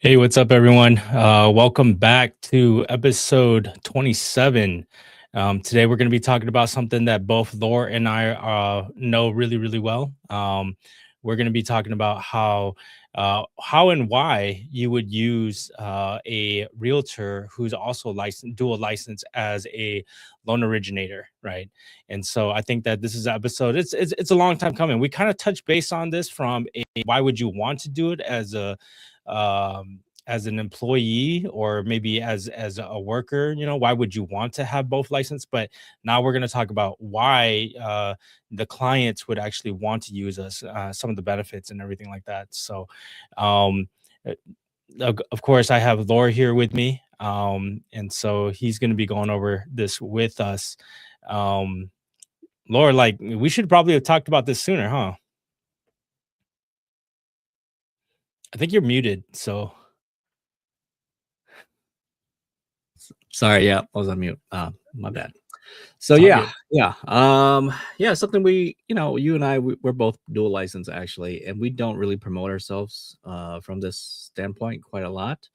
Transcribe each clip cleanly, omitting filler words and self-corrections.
Hey, what's up, everyone? Welcome back to episode 27. Today, we're going to be talking about something that both Laura and I know really, really well. We're going to be talking about how and why you would use a realtor who's also licensed, dual license as a loan originator, right? And so, I think that this is an episode. It's a long time coming. We kind of touched base on this from a why would you want to do it as an employee or maybe as a worker. Why would you want to have both license? But now we're going to talk about why the clients would actually want to use us, some of the benefits and everything like that. So um uh, of course, I have Laura here with me, and so he's going to be going over this with us. um Laura, like, we should probably have talked about this sooner, huh? I think you're muted, so Sorry, yeah, I was on mute. My yeah, bad. So it's all yeah, good. yeah, something you and I, we're both dual license actually, and we don't really promote ourselves from this standpoint quite a lot,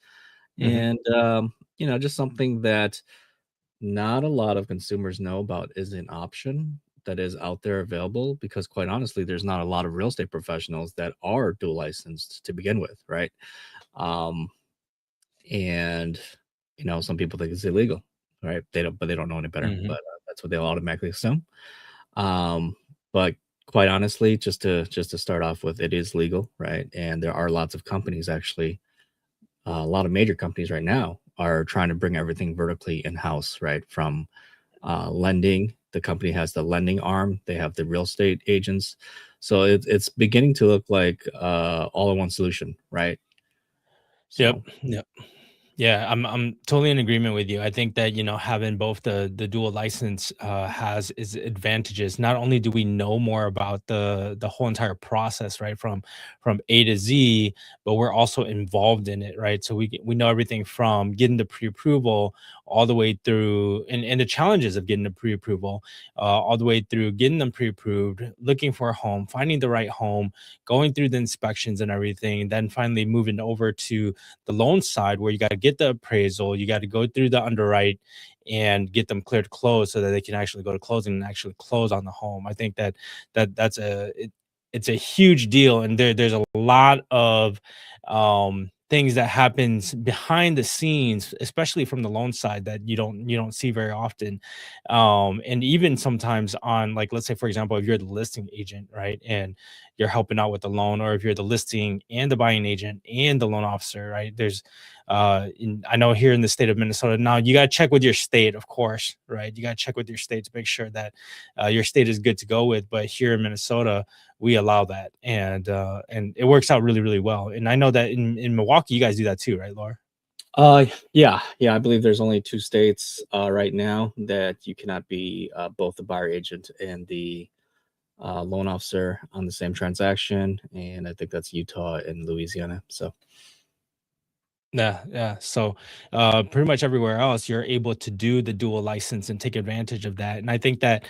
Hmm. and just something that not a lot of consumers know about is an option that is out there available because quite honestly, there's not a lot of real estate professionals that are dual licensed to begin with, right? Um, and some people think it's illegal, right? They don't know any better, but Hmm. that's what they'll automatically assume. um but quite honestly, just to start off with, it is legal, right? And there are lots of companies actually, a lot of major companies right now are trying to bring everything vertically in-house, right? From lending, the company has the lending arm, they have the real estate agents, so it's beginning to look like all-in-one solution, right? Yep. So Yep. Yeah, I'm totally in agreement with you. I think that, having both the dual license has its advantages. Not only do we know more about the whole entire process, right, from A to Z, but we're also involved in it, right? So we know everything from getting the pre-approval all the way through, and the challenges of getting the pre-approval, all the way through getting them pre-approved, looking for a home, finding the right home, going through the inspections and everything, then finally moving over to the loan side where you got to get the appraisal, you got to go through the underwrite and get them cleared close so that they can actually go to closing and actually close on the home. I think it's a huge deal, and there's a lot of things that happens behind the scenes, especially from the loan side, that you don't see very often. And even sometimes on, like, let's say for example, if you're the listing agent, right, and you're helping out with the loan, or if you're the listing and the buying agent and the loan officer, right? I know here in the state of Minnesota, now you got to check with your state, of course, right? You got to check with your state to make sure that your state is good to go with. But here in Minnesota, we allow that, and it works out really, really well. And I know that in Milwaukee, you guys do that too, right, Laura? yeah, I believe there's only two states right now that you cannot be both the buyer agent and the loan officer on the same transaction, and I think that's Utah and Louisiana. So, Yeah, yeah. So, pretty much everywhere else, you're able to do the dual license and take advantage of that. And I think that,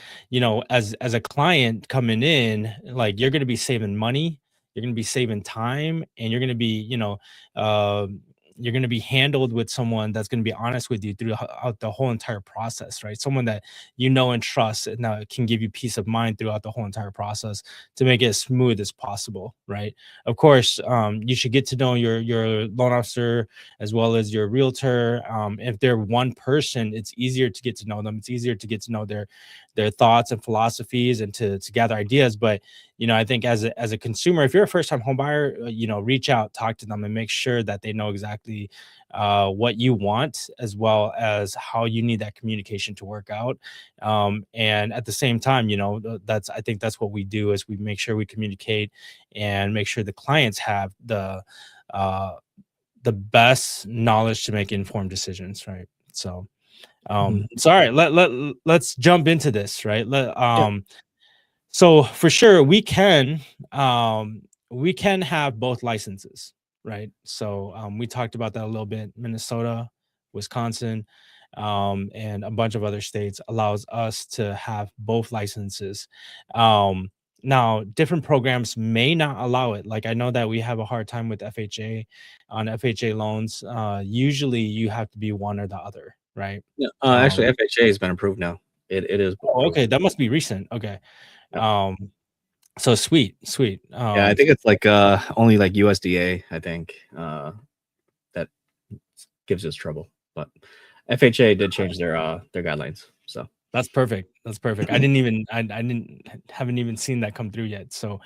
as a client coming in, like, you're going to be saving money, you're going to be saving time, and you're going to be, uh, you're going to be handled with someone that's going to be honest with you throughout the whole entire process, right? Someone that you know and trust, and can give you peace of mind throughout the whole entire process to make it as smooth as possible, right? Of course, you should get to know your loan officer as well as your realtor. If they're one person, it's easier to get to know them. It's easier to get to know their thoughts and philosophies and to gather ideas. But I think as a consumer, if you're a first time home buyer, reach out, talk to them, and make sure that they know exactly what you want, as well as how you need that communication to work out. And at the same time, that's I think that's what we do, is we make sure we communicate and make sure the clients have uh the best knowledge to make informed decisions, right? So, mhm. sorry, let's jump into this, right? Yeah. So for sure we can have both licenses, right? So, we talked about that a little bit. Minnesota, Wisconsin, and a bunch of other states allows us to have both licenses. Um, Now, different programs may not allow it. Like I know that we have a hard time with FHA on FHA loans. Usually you have to be one or the other, right? Yeah, actually, Um, FHA has been approved now. It is oh, approved. okay, that must be recent. Okay. Yeah. Um, so sweet, sweet. Yeah, I think it's like only like USDA, I think, that gives us trouble. But FHA did change their guidelines. So That's perfect. That's perfect. I haven't even seen that come through yet. So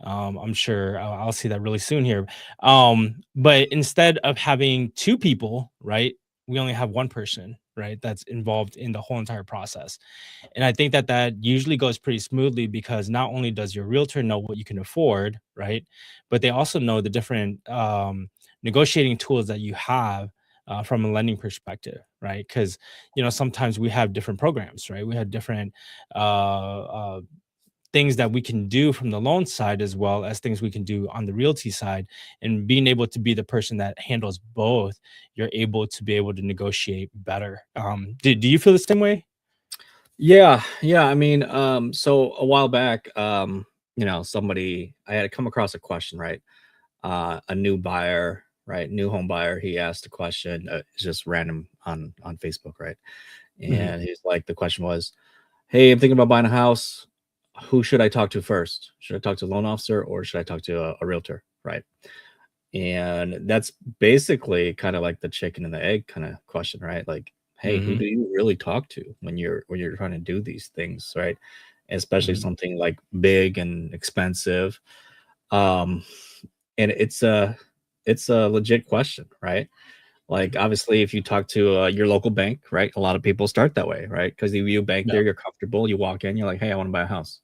I'm sure I'll see that really soon here. But instead of having two people, right, we only have one person, right, that's involved in the whole entire process. And I think that that usually goes pretty smoothly because not only does your realtor know what you can afford, right, but they also know the different negotiating tools that you have from a lending perspective, right? Because sometimes we have different programs, right? We have different things that we can do from the loan side as well as things we can do on the realty side. And being able to be the person that handles both, you're able to be able to negotiate better. Do you feel the same way? yeah, yeah. I mean, so a while back, somebody I had come across a question, right? A new buyer, right? New home buyer. He asked a question. It's just random on Facebook, right? Hmm. And he's like, the question was, "Hey, I'm thinking about buying a house. Who should I talk to first? Should I talk to a loan officer or should I talk to a realtor?" Right? And that's basically kind of like the chicken and the egg kind of question, right? Like, hey, who Hmm. do you really talk to when you're trying to do these things, right? Especially Hmm. something like big and expensive. Um, and it's a legit question, right? Like, obviously, if you talk to your local bank, right? A lot of people start that way, right? Because you bank Yeah. there, you're comfortable. You walk in, you're like, hey, I want to buy a house,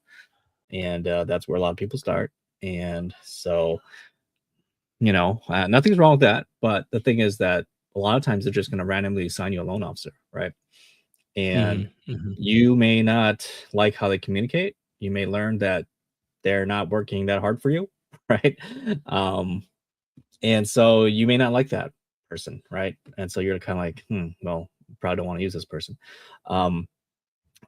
and that's where a lot of people start. And so nothing's wrong with that. But the thing is that a lot of times they're just going to randomly assign you a loan officer, right? And Hmm. Hmm. you may not like how they communicate. You may learn that they're not working that hard for you, right? Um, and so you may not like that person, right? And so you're kind of like, well, probably don't want to use this person. Um,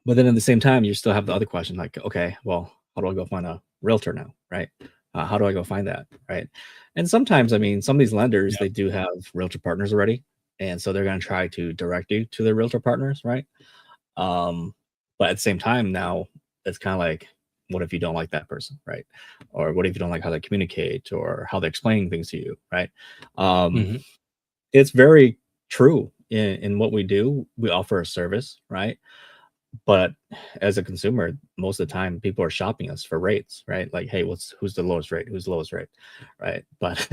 but then at the same time, you still have the other question, like, okay, well, how do I go find a realtor now, right? How do I go find that, right? And sometimes, I mean, some of these lenders Yeah. they do have realtor partners already, and so they're going to try to direct you to their realtor partners, right? Um, but at the same time, now it's kind of like, what if you don't like that person, right? Or what if you don't like how they communicate or how they're explaining things to you, right? Um, Hmm. it's very true in what we do. We offer a service, right? But as a consumer, most of the time people are shopping us for rates, right? Like, hey, who's the lowest rate? Who's the lowest rate? Right. But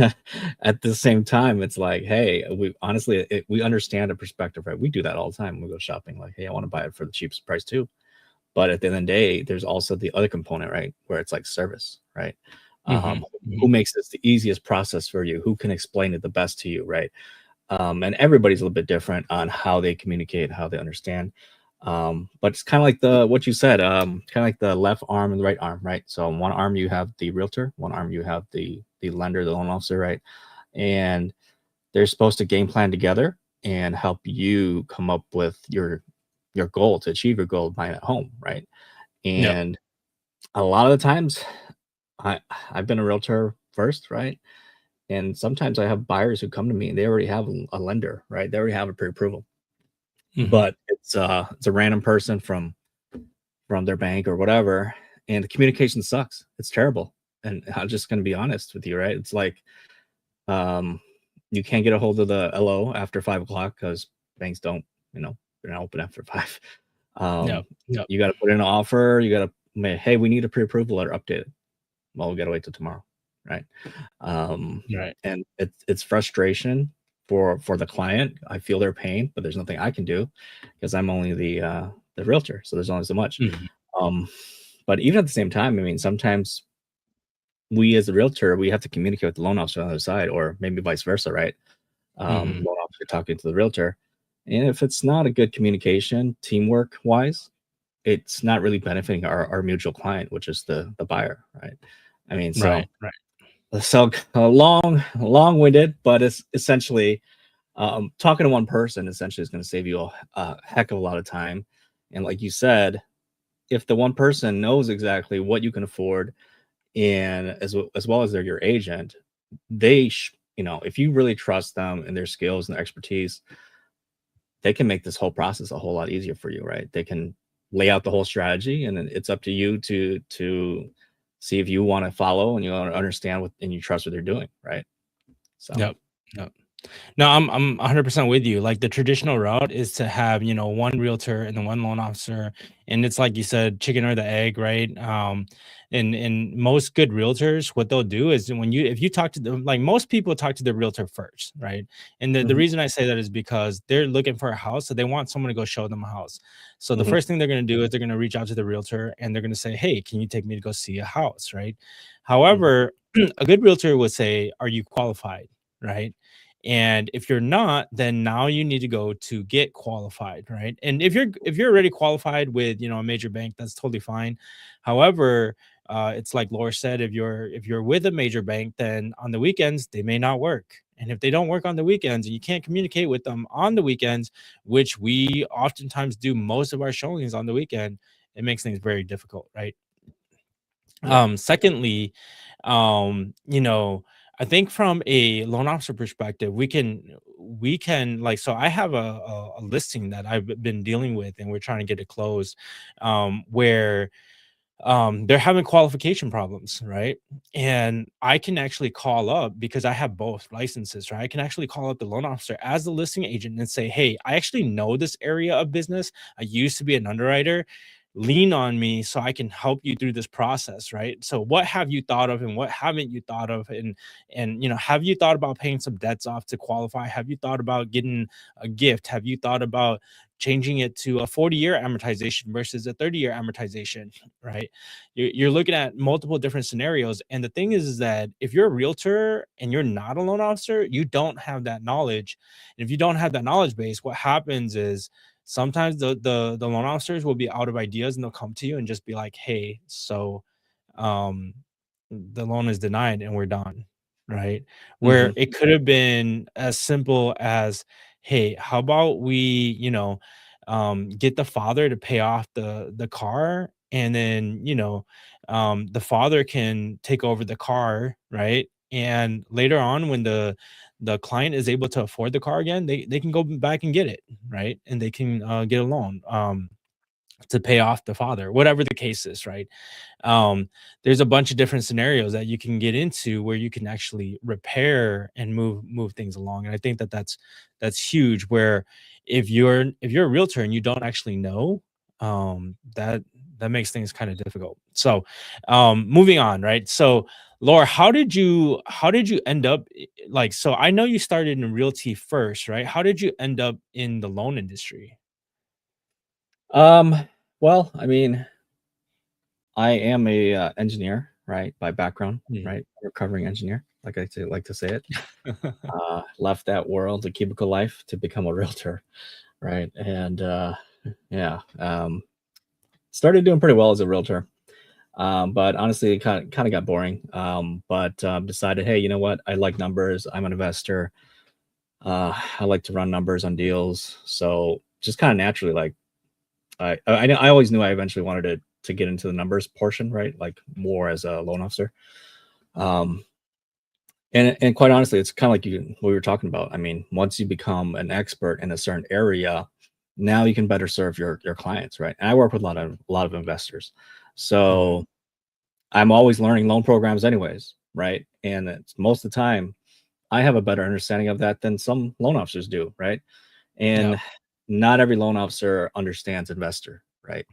at the same time, it's like, hey, we honestly we understand a perspective, right? We do that all the time when we go shopping. Like, hey, I want to buy it for the cheapest price too. But at the end of the day, there's also the other component, right? Where it's like service, right? Hmm. Who Hmm. makes this the easiest process for you? Who can explain it the best to you, right? And everybody's a little bit different on how they communicate, how they understand. But it's kind of like the what you said, kind of like the left arm and the right arm, right? So on one arm you have the realtor, one arm you have the lender, the loan officer, right? And they're supposed to game plan together and help you come up with your goal to achieve your goal of buying at home, right? Yep. And a lot of the times, I I've been a realtor first, right? And sometimes I have buyers who come to me and they already have a lender, right? They already have a pre-approval, Hmm. but it's a random person from their bank or whatever, and the communication sucks. It's terrible, and I'm just gonna be honest with you, right? It's like um, you can't get a hold of the LO after 5 o'clock because banks don't, they're not open after five. Yep. Um, Yep. you got to put in an offer. You got to, hey, we need a pre-approval letter updated. Well, we got to wait till tomorrow, right? um, Right. and it's frustration for the client. I feel their pain, but there's nothing I can do because I'm only the realtor, so there's only so much. Hmm. Um, but even at the same time, I mean, sometimes we as a realtor we have to communicate with the loan officer on the other side, or maybe vice versa, right? Hmm. Loan officer talking to the realtor, and if it's not a good communication, teamwork wise, it's not really benefiting our mutual client, which is the buyer, right? I mean, so Right. Right. so long-winded, but it's essentially talking to one person essentially is going to save you a heck of a lot of time. And like you said, if the one person knows exactly what you can afford, and as well as they're your agent, if you really trust them and their skills and their expertise, they can make this whole process a whole lot easier for you, right? They can lay out the whole strategy, and then it's up to you to see if you want to follow and you want to understand what and you trust what they're doing, right? So, Yep. Yep. No, I'm 100% with you. Like the traditional route is to have, one realtor and then one loan officer, and it's like you said, chicken or the egg, right? And most good realtors, what they'll do is when you if you talk to them, like most people talk to the realtor first, right? And the mhm, reason I say that is because they're looking for a house, so they want someone to go show them a house. So the mhm, first thing they're going to do is they're going to reach out to the realtor and they're going to say, "Hey, can you take me to go see a house?" Right? mhm, However, a good realtor would say, "Are you qualified?" Right? And if you're not, then now you need to go to get qualified, right? And if you're already qualified with a major bank, that's totally fine. However, it's like Laura said, if you're with a major bank, then on the weekends they may not work. And if they don't work on the weekends and you can't communicate with them on the weekends, which we oftentimes do most of our showings on the weekend, it makes things very difficult, right? yeah, Secondly, I think from a loan officer perspective, we can like so I have a listing that I've been dealing with and we're trying to get it closed, where they're having qualification problems, right? And I can actually call up because I have both licenses, right? I can actually call up the loan officer as the listing agent and say, "Hey, I actually know this area of business. I used to be an underwriter. Lean on me so I can help you through this process, right? So what have you thought of and what haven't you thought of? And have you thought about paying some debts off to qualify? Have you thought about getting a gift? Have you thought about changing it to a 40-year amortization versus a 30-year amortization?" Right? You're looking at multiple different scenarios. And the thing is that if you're a realtor and you're not a loan officer, you don't have that knowledge. And if you don't have that knowledge base, what happens is sometimes the loan officers will be out of ideas and they'll come to you and just be like, "Hey, so um the loan is denied and we're done," right? Where mhm, it could have been as simple as, "Hey, how about we, get the father to pay off the car, and then, the father can take over the car, right? And later on, when the client is able to afford the car again, they can go back and get it, right? And they can get a loan to pay off the father, whatever the case is, right? There's a bunch of different scenarios that you can get into where you can actually repair and move things along. And I think that that's huge. Where if you're a realtor and you don't actually know, that makes things kind of difficult. So, moving on, right? So, Laura, how did you end up like? So I know you started in realty first, right? How did you end up in the loan industry? um, well, I mean, I am a, engineer, right, by background, Mm. right? Recovering engineer, like to say it. Left that world, the cubicle life, to become a realtor, right? And, yeah, started doing pretty well as a realtor, but honestly, it kinda got boring, but, decided, "Hey, you know what? I like numbers, I'm an investor, I like to run numbers on deals," so just kinda naturally, like, I always knew I eventually wanted to get into the numbers portion, right? Like, more as a loan officer. Um, and quite honestly, it's kinda like what we were talking about. I mean, once you become an expert in a certain area, now you can better serve your clients, right? And I work with a lot of investors. Mhm. So, I'm always learning loan programs anyways, right? And it's most of the time, I have a better understanding of that than some loan officers do, right? And Yep. not every loan officer understands investor, right?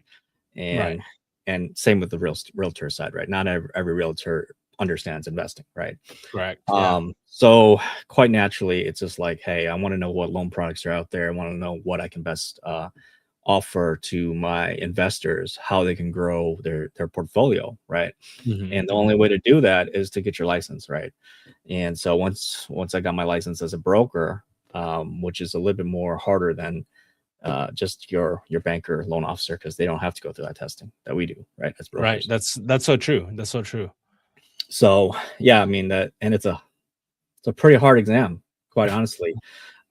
Right. And same with the realtor side, right? Not every realtor understands investing, right? Correct. Yeah. So quite naturally, it's just like, hey, I want to know what loan products are out there. I want to know what I can best offer to my investors, how they can grow their portfolio, right? Mhm, And the only mhm. way to do that is to get your license, right? And so once I got my license as a broker, which is a little bit more harder than just your banker loan officer, because they don't have to go through that testing that we do, right, as Right, brokers. that's so true, that's so true. So yeah, I mean that, and it's a pretty hard exam, quite honestly.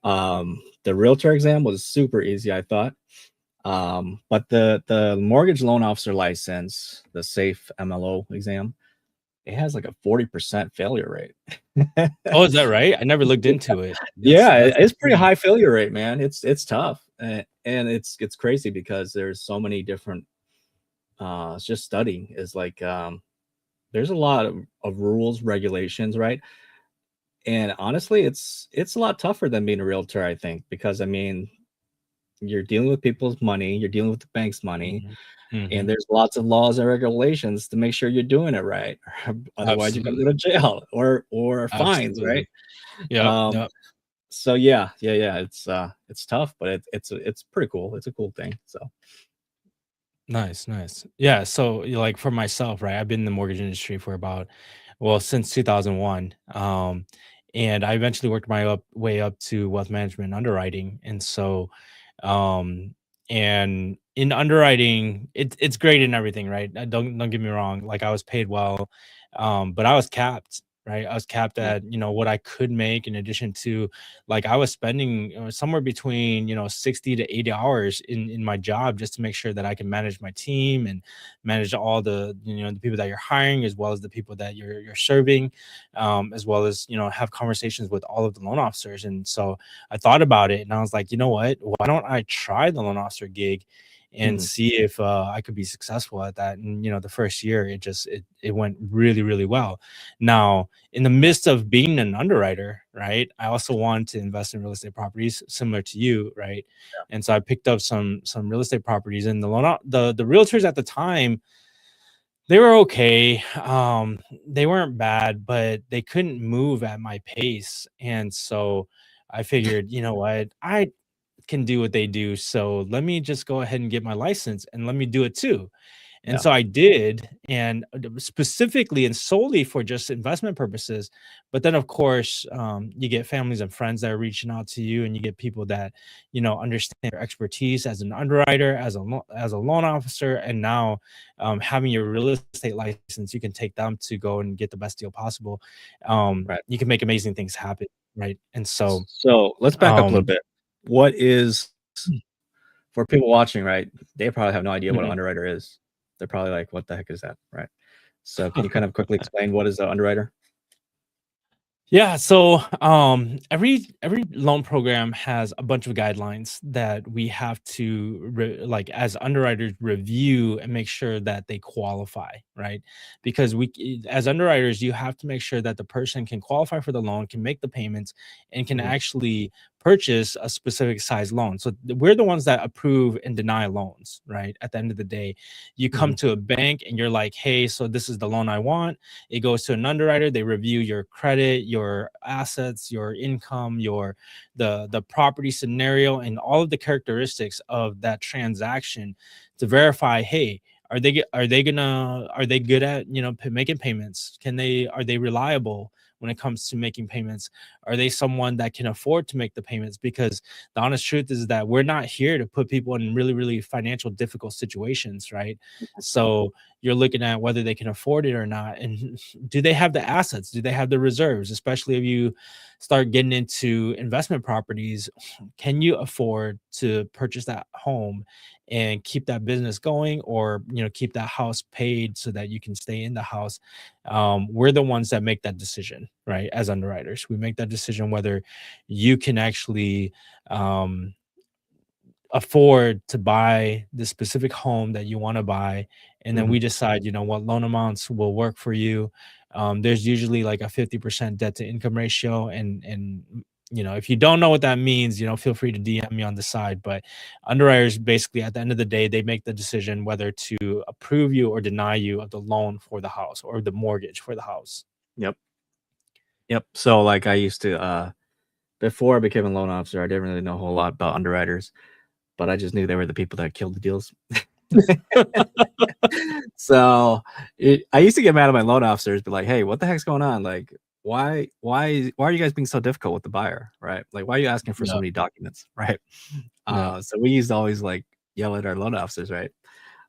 The realtor exam was super easy, I thought. But the mortgage loan officer license, the safe MLO exam, it has like a 40% failure rate. Oh, is that right? I never looked into it. Yeah, That's it's pretty insane. high failure rate, man. It's tough, and it's crazy because there's so many different. It's just studying is like there's a lot of rules, regulations, right? And honestly, it's a lot tougher than being a realtor, I think, because I mean, you're dealing with people's money, you're dealing with the bank's money, Mhm. and Mhm. there's lots of laws and regulations to make sure you're doing it right. Otherwise, you're gonna Absolutely. go to jail or fines, right? Absolutely. Yep, Um, yep. so yeah, it's tough, but it's pretty cool. It's a cool thing. So Nice, nice. Yeah, so, like, for myself, right, I've been in the mortgage industry for about well, since 2001, and I eventually worked my way up to wealth management and underwriting, and so, um and in underwriting, it's great in everything, right? Don't get me wrong, like, I was paid well, but I was capped, right? I was capped yeah, at, what I could make in addition to like, I was spending, somewhere between, 60 to 80 hours in my job just to make sure that I can manage my team and manage all the people that you're hiring, as well as the people that you're serving, as well as, have conversations with all of the loan officers. And so I thought about it and I was like, you know what? Why don't I try the loan officer gig and mhm, see if I could be successful at that? And the first year it went really, really well. Now, in the yeah, midst of being an underwriter, right, I also wanted to invest in real estate properties similar to you, right? And so I picked up some real estate properties, and the realtors at the time, they were okay. They weren't bad, but they couldn't move at my pace. And so I figured, you know what? I can do what they do. So let me just go ahead and get my license and let me do it too. And yeah, so I did, and specifically and solely for just investment purposes. But then, of course, you get families and friends that are reaching out to you, and you get people that understand your expertise as an underwriter, as a loan officer, and now having your real estate license, you can take them to go and get the best deal possible. right. You can make amazing things happen, right? And so, So let's back up a little um, bit. What is for people watching, right? They probably have no idea what an mhm. underwriter is. They're probably like, "What the heck is that?" Right? So can you kind of quickly explain what is an underwriter? Yeah, so every loan program has a bunch of guidelines that we have to like as underwriters review and make sure that they qualify, right? Because as underwriters, you have to make sure that the person can qualify for the loan, can make the payments, and can Mhm, actually purchase a specific size loan. So we're the ones that approve and deny loans, right? At the end of the day, you come mhm, to a bank and you're like, "Hey, so this is the loan I want." It goes to an underwriter. They review your credit, your assets, your income, the property scenario, and all of the characteristics of that transaction to verify, hey, are they good at making payments? Are they reliable when it comes to making payments? Are they someone that can afford to make the payments? Because the honest truth is that we're not here to put people in really, really financial difficult situations, right? So you're looking at whether they can afford it or not, and do they have the assets? Do they have the reserves? Especially if you start getting into investment properties, can you afford to purchase that home and keep that business going, or keep that house paid so that you can stay in the house? We're the ones that make that decision, right? As underwriters, we make that decision whether you can actually um, afford to buy the specific home that you want to buy, and then mhm. we decide what loan amounts will work for you. There's usually like a 50% debt to income ratio, and if you don't know what that means, feel free to DM me on the side. But underwriters, basically, at the end of the day, they make the decision whether to approve you or deny you of the loan for the house or the mortgage for the house. Yep, yep. So like I used to before I became a loan officer, I didn't really know a whole lot about underwriters, but I just knew they were the people that killed the deals. So I used to get mad at my loan officers, be like, "Hey, what the heck's going on? Like, why are you guys being so difficult with the buyer, right? Like, why are you asking for so Yeah, many documents, right?" yeah. So we used to always like yell at our loan officers, right?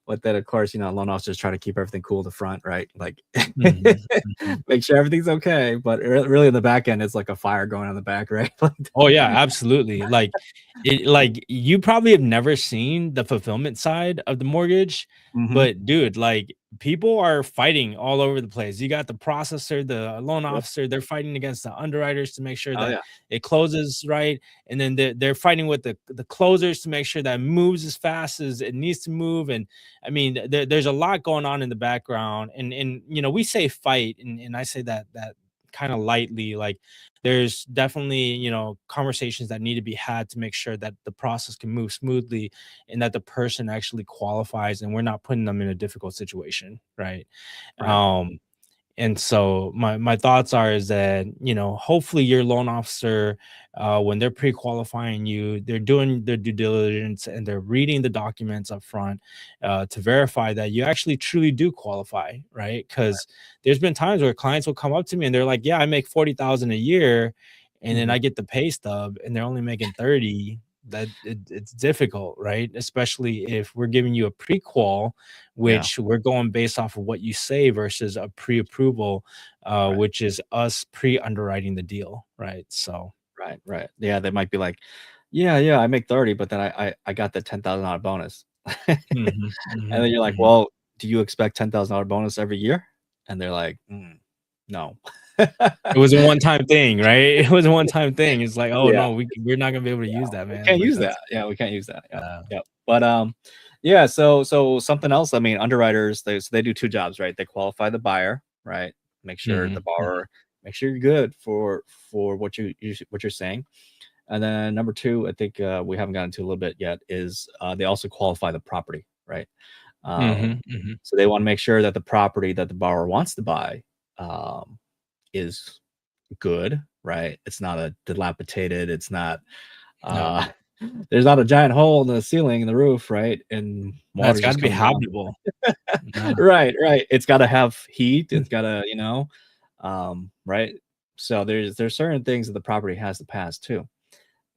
But then, of course, loan officers try to keep everything cool at the front, right? Like, Mhm, mhm. make sure everything's okay. But really, in the back end, it's like a fire going on the back, right? Oh yeah, absolutely. Like you probably have never seen the fulfillment side of the mortgage, Hmm. but dude, like people are fighting all over the place. You got the processor, the loan Yep. officer, they're fighting against the underwriters to make sure Oh that yeah. it closes right. And then they're fighting with the closers to make sure that it moves as fast as it needs to move. And I mean, there's a lot going on in the background. And we say fight, and I say that kind of lightly, like there's definitely conversations that need to be had to make sure that the process can move smoothly and that the person actually qualifies and we're not putting them in a difficult situation, right? Right. um and so my thoughts are is that hopefully your loan officer, when they're pre-qualifying you, they're doing their due diligence and they're reading the documents up front, to verify that you actually truly do qualify, right? Because there's been times where clients will come up to me and they're like, yeah, I make 40,000 a year, and then Hmm. I get the pay stub and they're only making 30. It's difficult, right? Especially if we're giving you a pre-qual, Yeah. which we're going based off of what you say versus a pre-approval, Right. which is us pre-underwriting the deal, right? So, Right. Right. Yeah. They might be like, yeah, yeah, I make 30, but then I got the $10,000 bonus. mhm, And mhm, then you're like, mhm. well, do you expect $10,000 bonus every year? And they're like, no. It was a one-time thing, right? It was a one-time thing. It's like, oh Yeah, no, we're not gonna be able to yeah, use that, we man. can't Like use that. that's Yeah, we can't use that. Yep, uh, yep. But yeah. So something else. I mean, underwriters they do two jobs, right? They qualify the buyer, right? Make sure the mhm, mhm, borrower, make sure you're good for what you're saying. And then number two, I think we haven't gotten to a little bit yet, is they also qualify the property, right? Um, mhm, mhm. so they want to make sure that the property that the borrower wants to buy um, is good, right? It's not a dilapidated. It's not. Yep. Uh, there's not a giant hole in the ceiling in the roof, right? And Yeah, it's water's gotta just be coming down. habitable. Yeah. Right, right. It's got to have heat. Mm, It's got to, right. So there's certain things that the property has to pass too,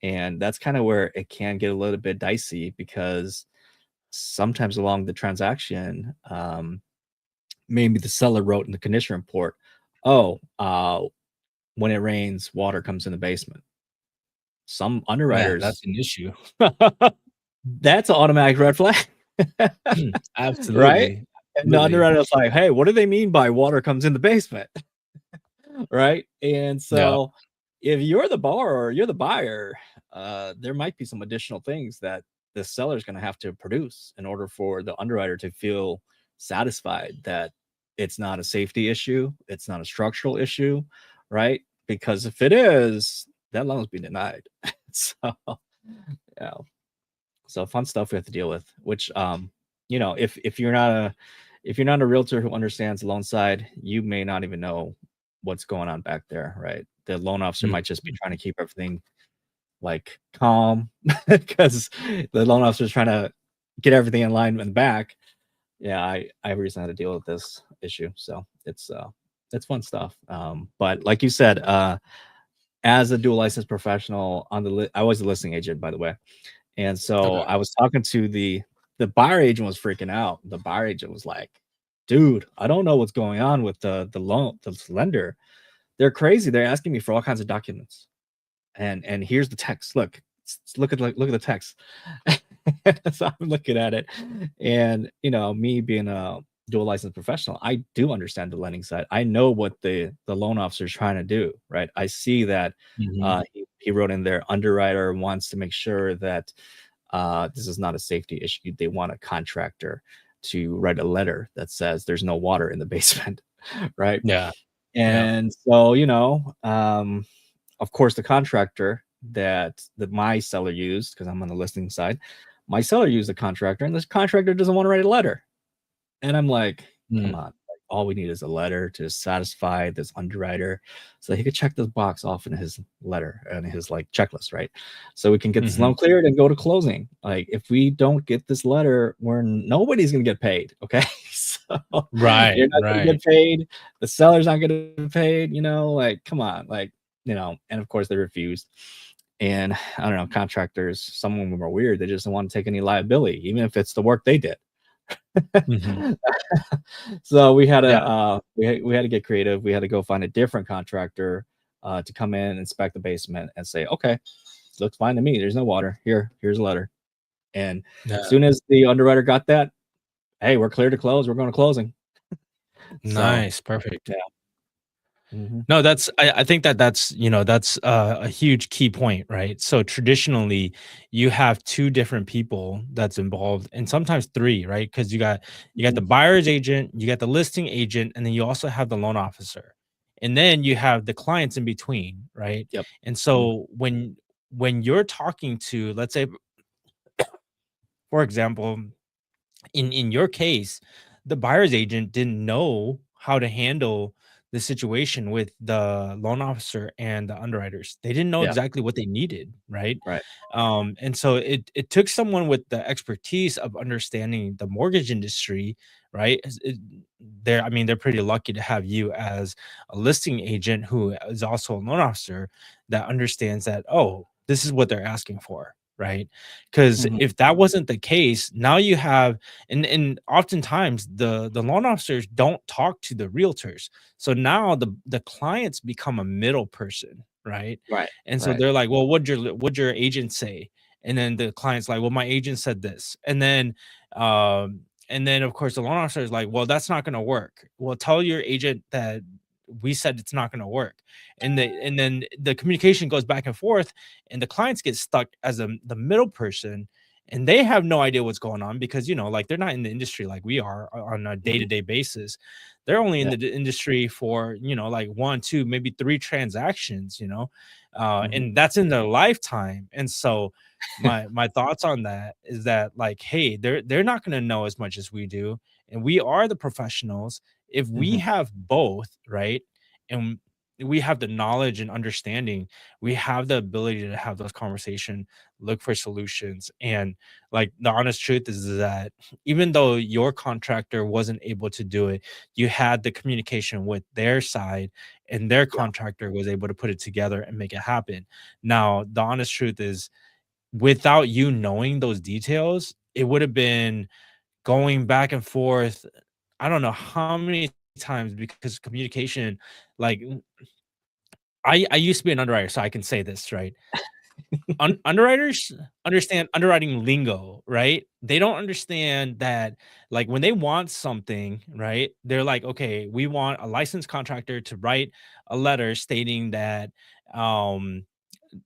and that's kind of where it can get a little bit dicey because sometimes along the transaction, maybe the seller wrote in the condition report, "Oh, when it rains, water comes in the basement." Some yeah, that's underwriters, an issue. that's an automatic red flag, right? Absolutely, And the absolutely. underwriter's like, "Hey, what do they mean by water comes in the basement?" Right? And Yeah. so if you're the borrower, you're the buyer, there might be some additional things that the seller is going to have to produce in order for the underwriter to feel satisfied that it's not a safety issue, it's not a structural issue, right? Because if it is, that loan's being denied. So, yeah. So fun stuff we have to deal with, which if you're not a realtor who understands the loan side, you may not even know what's going on back there, right? The loan officer Mm, might just be trying to keep everything like calm because the loan officer is trying to get everything in line in the back. Yeah, I recently had to deal with this issue, so it's fun stuff. But like you said, as a dual licensed professional on I was a listing agent, by the way, and so okay. I was talking to the buyer agent was freaking out. The buyer agent was like, "Dude, I don't know what's going on with the lender. They're crazy. They're asking me for all kinds of documents. And here's the text. Look, look at the text." So I'm looking at it, and me being a dual licensed professional, I do understand the lending side. I know what the loan officer is trying to do, right? I see that Mhm. he wrote in there, underwriter wants to make sure that this is not a safety issue. They want a contractor to write a letter that says there's no water in the basement, right? Yeah. Yeah. And so, of course, the contractor that my seller used, because I'm on the listing side, my seller used a contractor, and this contractor doesn't want to write a letter. And I'm like, come Mm, on, like, all we need is a letter to satisfy this underwriter so he could check this box off in his letter and his like checklist, right? So we can get this mhm. loan cleared and go to closing. Like, if we don't get this letter, nobody's gonna get paid. Okay. So Right, you're not gonna right. get paid, the seller's not gonna get paid, like, come on, like, and of course they refused. And I don't know, contractors, some of them are weird. They just don't want to take any liability, even if it's the work they did. Mhm. So we had to Yeah. we had to get creative. We had to go find a different contractor to come in, inspect the basement, and say, okay, looks fine to me. There's no water here. Here's a letter. And as Yeah. soon as the underwriter got that, hey, we're clear to close. We're going to closing. So Nice, perfect. yeah. Hmm. No, I think that that's, that's a huge key point, right? So traditionally, you have 2 different people that's involved and sometimes 3, right? Because you got Hmm. the buyer's agent, you got the listing agent, and then you also have the loan officer. And then you have the clients in between, right? Yep. And Hmm. so when you're talking to, let's say, for example, in your case, the buyer's agent didn't know how to handle the situation with the loan officer and the underwriters. They didn't know Yeah. exactly what they needed, right? Right. And so it took someone with the expertise of understanding the mortgage industry, right? They're, I mean, they're pretty lucky to have you as a listing agent who is also a loan officer that understands that, oh, this is what they're asking for, right? Because Hmm. if that wasn't the case, now you have, and oftentimes the loan officers don't talk to the realtors. So now the clients become a middle person, right? Right. And so Right. they're like, "Well, what'd your agent say?" And then the client's like, "Well, my agent said this." And then of course the loan officer is like, "Well, that's not going to work." Well, tell your agent that we said it's not going to work. And then the communication goes back and forth, and the clients get stuck as the middle person, and they have no idea what's going on because, like, they're not in the industry like we are on a Hmm. day-to-day basis. They're only in Yeah. the industry for, like 1, 2, maybe 3 transactions, Hmm. and that's in their lifetime. And so my thoughts on that is that, like, hey, they're not going to know as much as we do, and we are the professionals. If we Hmm. have both, right, and we have the knowledge and understanding, we have the ability to have those conversations, look for solutions. And, like, the honest truth is that even though your contractor wasn't able to do it, you had the communication with their side, and their Yeah. contractor was able to put it together and make it happen. Now, the honest truth is, without you knowing those details, it would have been going back and forth. I don't know how many times, because communication, like, I used to be an underwriter, so I can say this, right? Underwriters understand underwriting lingo, right? They don't understand that, like, when they want something, right? They're like, okay, we want a licensed contractor to write a letter stating that um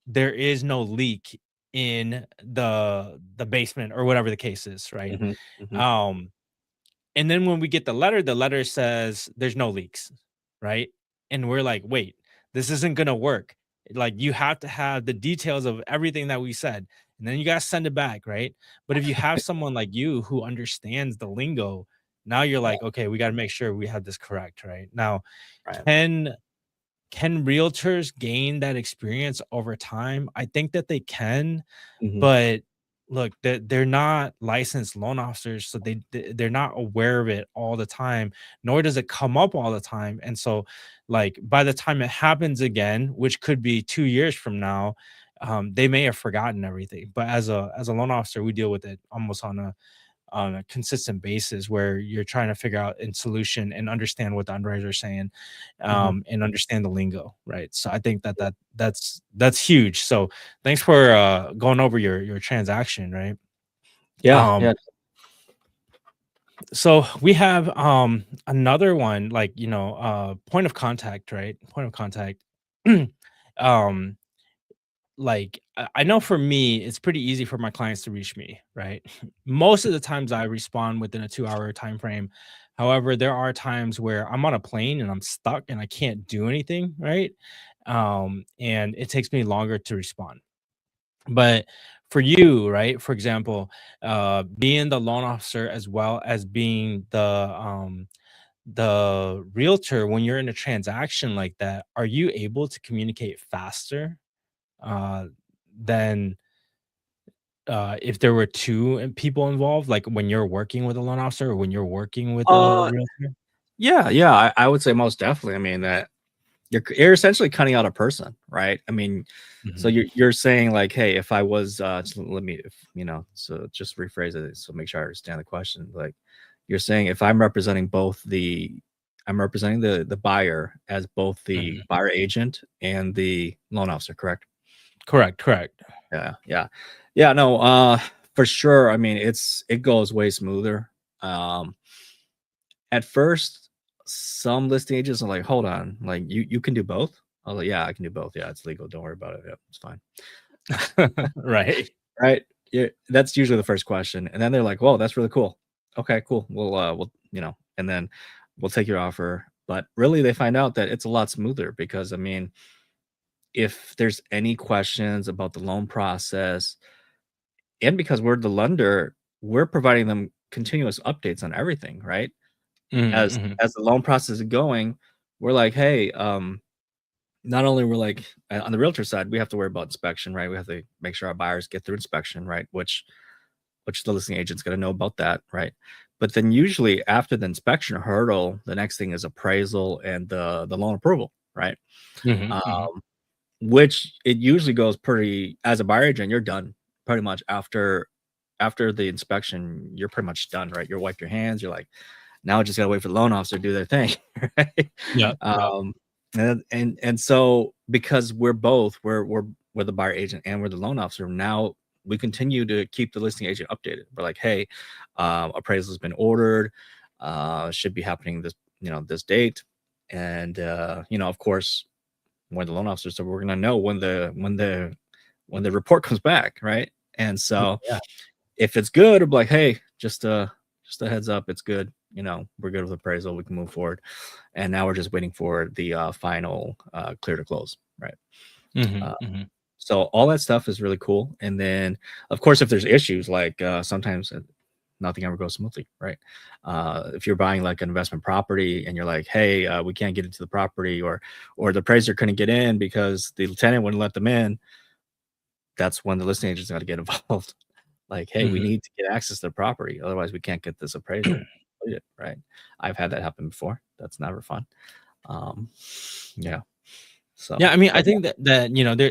there is no leak in the basement, or whatever the case is, right? Hmm. Hmm. Um and then when we get the letter says there's no leaks, right? And we're like, wait, this isn't gonna work. Like, you have to have the details of everything that we said, and then you gotta send it back, right? But if you have someone like you who understands the lingo, now you're Yeah. like, okay, we gotta make sure we have this correct, right? Now, Right. can can realtors gain that experience over time? I think that they can, Hmm. but look, they're not licensed loan officers, so they're not aware of it all the time, nor does it come up all the time. And so, like, by the time it happens again, which could be 2 years from now, they may have forgotten everything. But as a loan officer, we deal with it almost on a consistent basis, where you're trying to figure out a solution and understand what the underwriters are saying, Hmm. and understand the lingo, right? So I think that's huge. So thanks for going over your transaction, right? Yeah. Um, Yeah. so we have another one, like, point of contact, right? Point of contact. um like, I know for me, it's pretty easy for my clients to reach me, right? Most of the times I respond within a 2-hour time frame. However, there are times where I'm on a plane and I'm stuck and I can't do anything, right? And it takes me longer to respond. But for you, right? For example, being the loan officer as well as being the realtor, when you're in a transaction like that, are you able to communicate faster uh than if there were 2 people involved, like when you're working with a loan officer or when you're working with a Uh, realtor? yeah, yeah, I would say most definitely. I mean that you're essentially cutting out a person, right? I mean, so Mhm. you're saying like, hey, if I was, let me, if, so just rephrase it so make sure I understand the question. Like, You're saying if I'm representing both I'm representing the buyer as both the Mhm. buyer agent and the loan officer, correct? Correct, correct. Yeah, yeah. Yeah, no, for sure. I mean, it goes way smoother. Um, at first, some listing agents are like, "Hold on, like you can do both?" I was like, "Yeah, I can do both. Yeah, it's legal. Don't worry about it. Yeah, it's fine." Right. Right? Yeah, that's usually the first question, and then they're like, "Whoa, that's really cool. Okay, cool. We'll, and then we'll take your offer." But really, they find out that it's a lot smoother because, I mean, if there's any questions about the loan process, and because we're the lender, we're providing them continuous updates on everything, right? Mhm, As mhm, as the loan process is going, we're like, "Hey," not only we're like on the realtor side, we have to worry about inspection, right? We have to make sure our buyers get through inspection, right? Which the listing agent's gonna know about that, right? But then usually after the inspection hurdle, the next thing is appraisal and the loan approval, right? mhm, Um, mhm. which it usually goes pretty as a buyer agent, you're done pretty much after the inspection, you're pretty much done, right? You wipe your hands, you're like, now I just gotta wait for the loan officer to do their thing, right? Yep, yep. Um, and so because we're the buyer agent and we're the loan officer, now we continue to keep the listing agent updated. We're like, hey, appraisal's been ordered, should be happening this date, and of course, we're the loan officer, so we're gonna know when the report comes back, right? And so Yeah. if it's good, I'm like, hey, just a heads up, it's good. We're good with appraisal. We can move forward. And now we're just waiting for the final clear to close, right? Mhm, Uh, mhm. so all that stuff is really cool. And then, of course, if there's issues, like sometimes nothing ever goes smoothly, right? If you're buying like an investment property and you're like, hey, we can't get into the property, or the appraiser couldn't get in because the tenant wouldn't let them in, that's when the listing agent's got to get involved. Like, hey, we Mhm. need to get access to the property, otherwise we can't get this appraisal completed, right? I've had that happen before. That's never fun. Um, yeah. Yeah, So, I mean, I but think that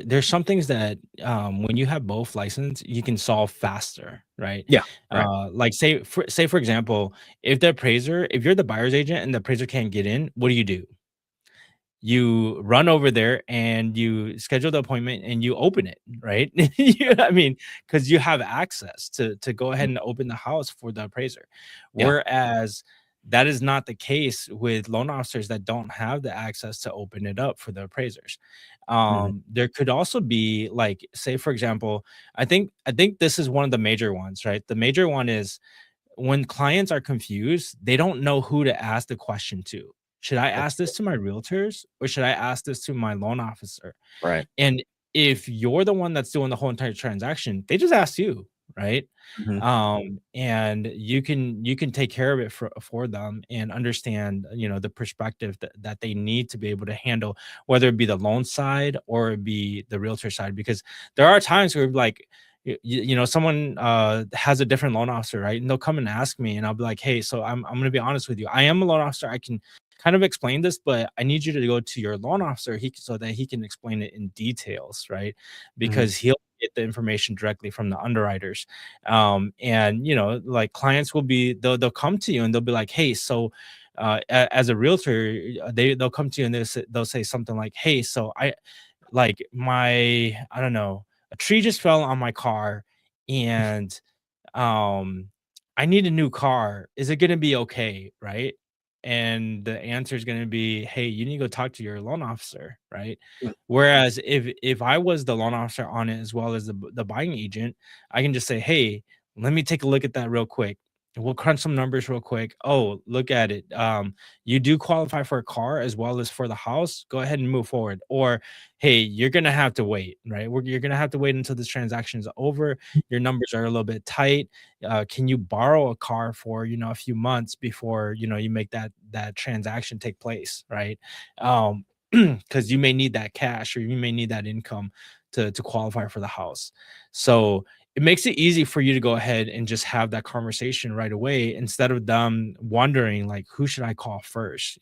there's some things that when you have both license, you can solve faster, right? yeah, right. Like say for example, if you're the buyer's agent and the appraiser can't get in, what do? You run over there and you schedule the appointment and you open it, right? I mean, because you have access to go ahead Mhm. and open the house for the appraiser. Yeah. Whereas that is not the case with loan officers that don't have the access to open it up for the appraisers. Mhm. There could also be like, say, for example, I think this is one of the major ones, right? The major one is when clients are confused, they don't know who to ask the question to. Should I That's ask this to my realtors or should I ask this to my loan officer? right. And if you're the one that's doing the whole entire transaction, they just ask you, right? Mhm. And you can take care of it for them and understand, the perspective that they need to be able to handle, whether it be the loan side or it be the realtor side. Because there are times where like someone has a different loan officer, right? And they'll come and ask me, and I'll be like, hey, so I'm gonna be honest with you. I am a loan officer. I can kind of explain this, but I need you to go to your loan officer so that he can explain it in details, right? Mhm. Because he'll get the information directly from the underwriters. And like clients they'll come to you and they'll be like, hey, so as a realtor, they'll come to you and they'll say something like, hey, so I don't know, a tree just fell on my car and um I need a new car. Is it gonna be okay? Right. And the answer is gonna be, hey, you need to go talk to your loan officer, right? Mm. Whereas if I was the loan officer on it as well as the buying agent, I can just say, hey, let me take a look at that real quick. We'll crunch some numbers real quick. Oh, look at it. You do qualify for a car as well as for the house. Go ahead and move forward. Or hey, you're gonna have to wait, right? You're gonna have to wait until this transaction is over. Your numbers are a little bit tight. Can you borrow a car for a few months before you make that transaction take place, right? Because you may need that cash or you may need that income to qualify for the house. So it makes it easy for you to go ahead and just have that conversation right away instead of them wondering like, who should I call first?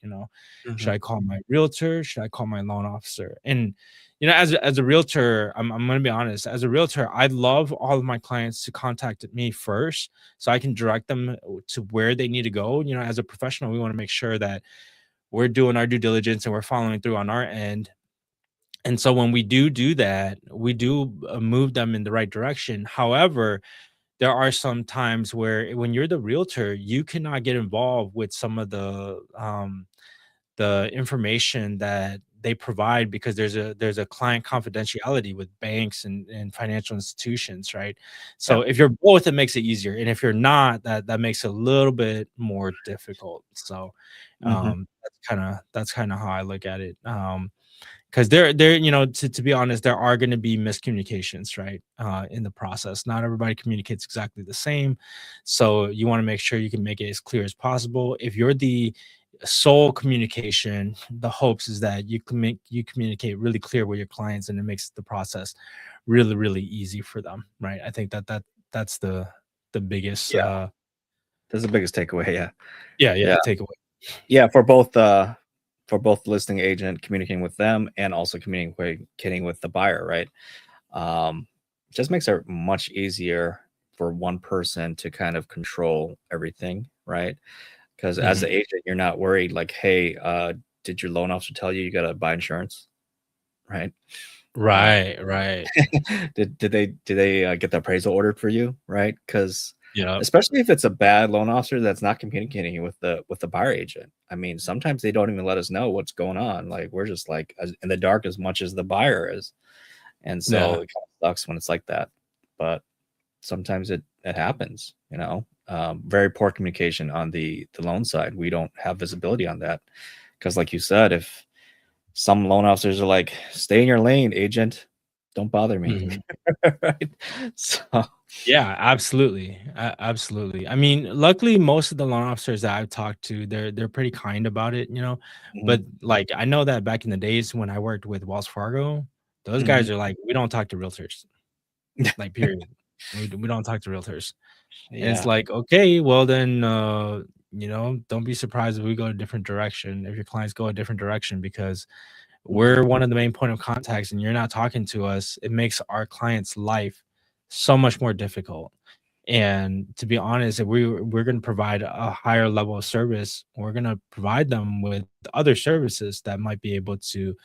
Should Mhm. I call my realtor? Should I call my loan officer? And as a realtor, I'm going to be honest. As a realtor, I love all of my clients to contact me first, so I can direct them to where they need to go. As a professional, we want to make sure that we're doing our due diligence and we're following through on our end. And so when we do that, we do move them in the right direction. However, there are some times where when you're the realtor, you cannot get involved with some of the information that they provide because there's a client confidentiality with banks and financial institutions, right? So Yeah. if you're both, it makes it easier, and if you're not, that makes it a little bit more difficult. So Mhm. that's kind of how I look at it. Because there to be honest, there are going to be miscommunications, right, in the process. Not everybody communicates exactly the same, so you want to make sure you can make it as clear as possible. If you're the sole communication, the hopes is that you communicate really clear with your clients, and it makes the process really really easy for them, right? I think that's the biggest Yeah. That's the biggest takeaway. Yeah. yeah Yeah. takeaway. Yeah. For both the listing agent communicating with them and also communicating with the buyer, right? Um, just makes it much easier for one person to kind of control everything, right? Because as the Mhm. agent, you're not worried like, hey, did your loan officer tell you you got to buy insurance, right? Uh, Right. did they get the appraisal ordered for you, right? Because Yep. especially if it's a bad loan officer that's not communicating with the buyer agent. I mean, sometimes they don't even let us know what's going on. Like we're just like in the dark as much as the buyer is, and so Yeah. it kind of sucks when it's like that. But sometimes it happens. Very poor communication on the loan side. We don't have visibility on that because, like you said, if some loan officers are like, "Stay in your lane, agent. Don't bother me." Mhm. Right? So Yeah, absolutely. Absolutely. I mean, luckily most of the loan officers that I've talked to, they're pretty kind about it. mhm, But like I know that back in the days when I worked with Wells Fargo, those mhm. guys are like, we don't talk to realtors. Like period. We don't talk to realtors. And it's Yeah. like, okay, well then don't be surprised if we go a different direction, if your clients go a different direction, because Mhm. we're one of the main point of contacts and you're not talking to us. It makes our client's life so much more difficult. And to be honest, if we're going to provide a higher level of service, we're going to provide them with other services that might be able to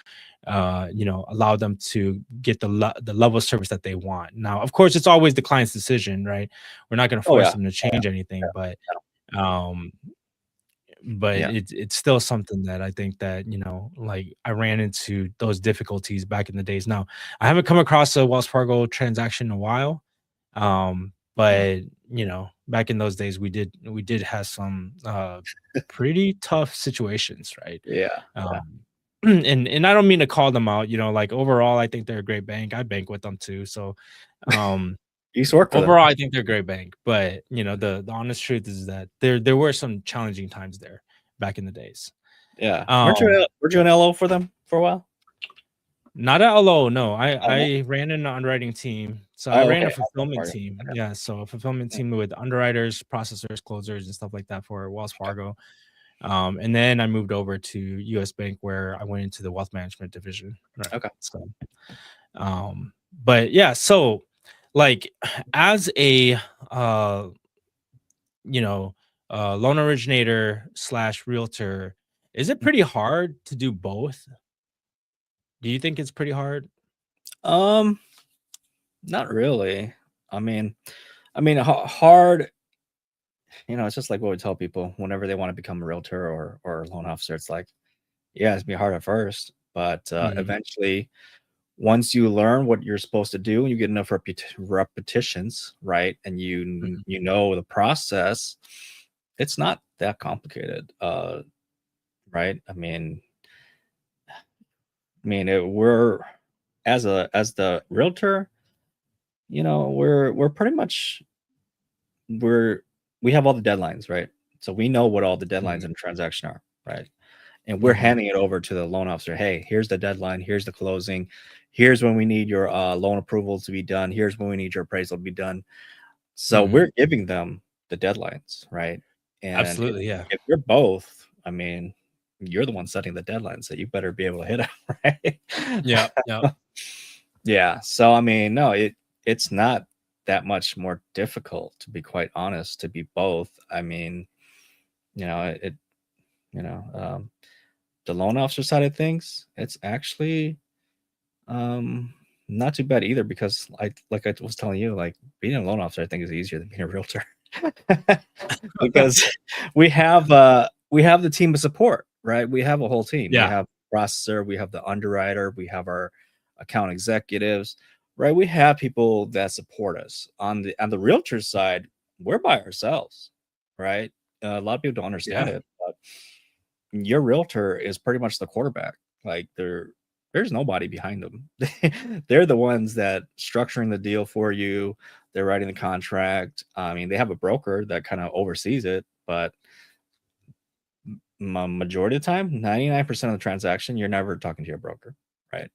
allow them to get the level of service that they want. Now of course it's always the client's decision, right? We're not going to Oh, force yeah. them to Oh, yeah. change anything, but um Yeah. it's still something that I think that, like I ran into those difficulties back in the days. Now, I haven't come across a Wells Fargo transaction in a while. Yeah. But back in those days we did have some pretty tough situations, right? Yeah. Yeah. Um and I don't mean to call them out, like overall I think they're a great bank. I bank with them too. So um You used to work for them. overall, I think they're a great bank, but, the honest truth is that there were some challenging times there back in the days. Yeah. Um, Weren't you an LO for them for a while? Not at Alo, no, I Oh, I ran an underwriting team, so I oh, ran okay. a Wells fulfillment Fargo. team, Okay. yeah, so a fulfillment Yeah. team with underwriters, processors, closers, and stuff like that for Wells Fargo, and then I moved over to US Bank where I went into the wealth management division, right, Okay. so, but yeah, so, like, as a, uh you know, loan originator slash realtor, is it pretty hard to do both? Do you think it's pretty hard? Um, Not really. I mean, hard. It's just like what we tell people whenever they want to become a realtor or a loan officer. It's like, yeah, it's gonna be hard at first, but Mhm, eventually, once you learn what you're supposed to do and you get enough repetitions, right, and mhm, you know the process, it's not that complicated, right? We're as the realtor, we're pretty much we're we have all the deadlines, right? So we know what all the deadlines mhm, in a transaction are, right? And we're mhm, handing it over to the loan officer. Hey, here's the deadline. Here's the closing. Here's when we need your loan approvals to be done. Here's when we need your appraisal to be done. So Mhm. we're giving them the deadlines, right? And Absolutely, yeah. if you're both, I mean, you're the one setting the deadline, so you better be able to hit it, Yeah, right? yeah, Yeah. So I mean, no, it's not that much more difficult, to be quite honest, to be both. I mean, it you know, the loan officer side of things, it's actually um not too bad either because like I was telling you, like being a loan officer I think is easier than being a realtor. Because we have the team of support, right? We have a whole team. We yeah, have processor, we have the underwriter, we have our account executives, right? We have people that support us. On the realtor side, we're by ourselves, right? A lot of people don't understand yeah, it, but your realtor is pretty much the quarterback. Like there's nobody behind them. They're the ones that structuring the deal for you. They're writing the contract. I mean, they have a broker that kind of oversees it, but majority of the time, 99% of the transaction, you're never talking to your broker, right?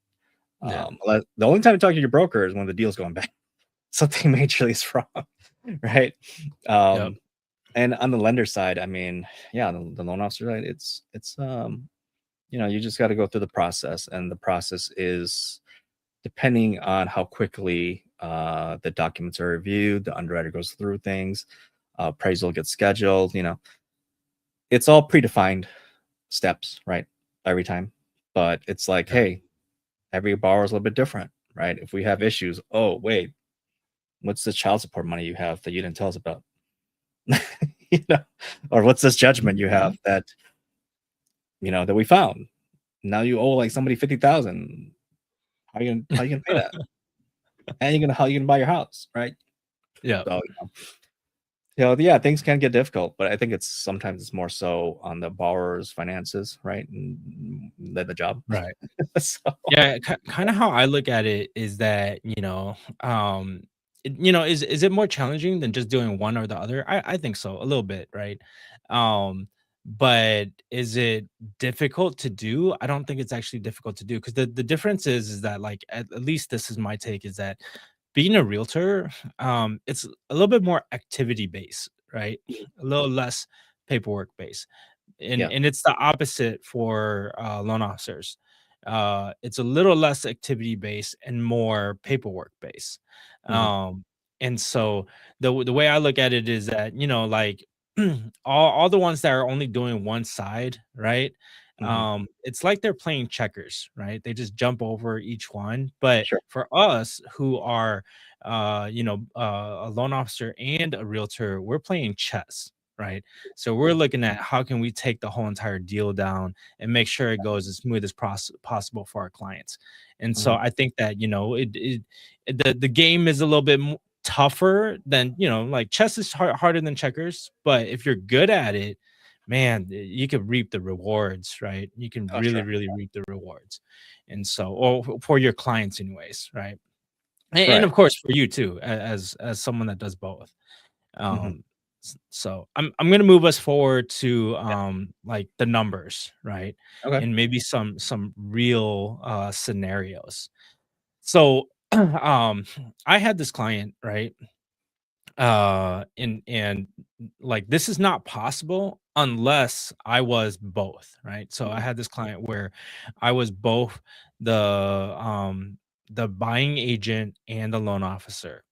yeah, The only time you talk to your broker is when the deal's going bad. Something majorly is wrong, right? yep, Um, and on the lender side, I mean, yeah, the loan officer side, it's you just got to go through the process, and the process is depending on how quickly the documents are reviewed, the underwriter goes through things, appraisal gets scheduled. It's all predefined steps, right? Every time, but it's like, yeah, hey, every borrower is a little bit different, right? If we have issues, oh wait, what's the child support money you have that you didn't tell us about? you know, or what's this judgment you have that we found? Now you owe like somebody 50,000. How you gonna pay that? And how you gonna buy your house, right? yeah, So yeah, things can get difficult, but I think sometimes it's more so on the borrower's finances, right? Than the job. right. So Yeah, kind of how I look at it is that, is it more challenging than just doing one or the other? I think so, a little bit, right? But is it difficult to do? I don't think it's actually difficult to do because the difference is that like at least this is my take is that being a realtor, it's a little bit more activity based, right? A little less paperwork based, and yeah. and it's the opposite for loan officers. It's a little less activity based and more paperwork based. Mhm, Um, and so the way I look at it is that like all the ones that are only doing one side, right? mhm, It's like they're playing checkers, right? They just jump over each one. But sure. for us who are a loan officer and a realtor, we're playing chess, right? So we're looking at how can we take the whole entire deal down and make sure it goes as smooth as possible for our clients. And so Mhm, I think that the game is a little bit tougher than like chess is harder than checkers, but if you're good at it, man, you can reap the rewards, right? You can oh, really sure. really reap the rewards. And so, or for your clients anyways, right? And Right. of course for you too, as someone that does both. Mhm, So I'm gonna move us forward to yeah, like the numbers, right? okay. And maybe some real scenarios. So I had this client, right? And like this is not possible unless I was both, right? So I Mhm, had this client where I was both the the buying agent and the loan officer.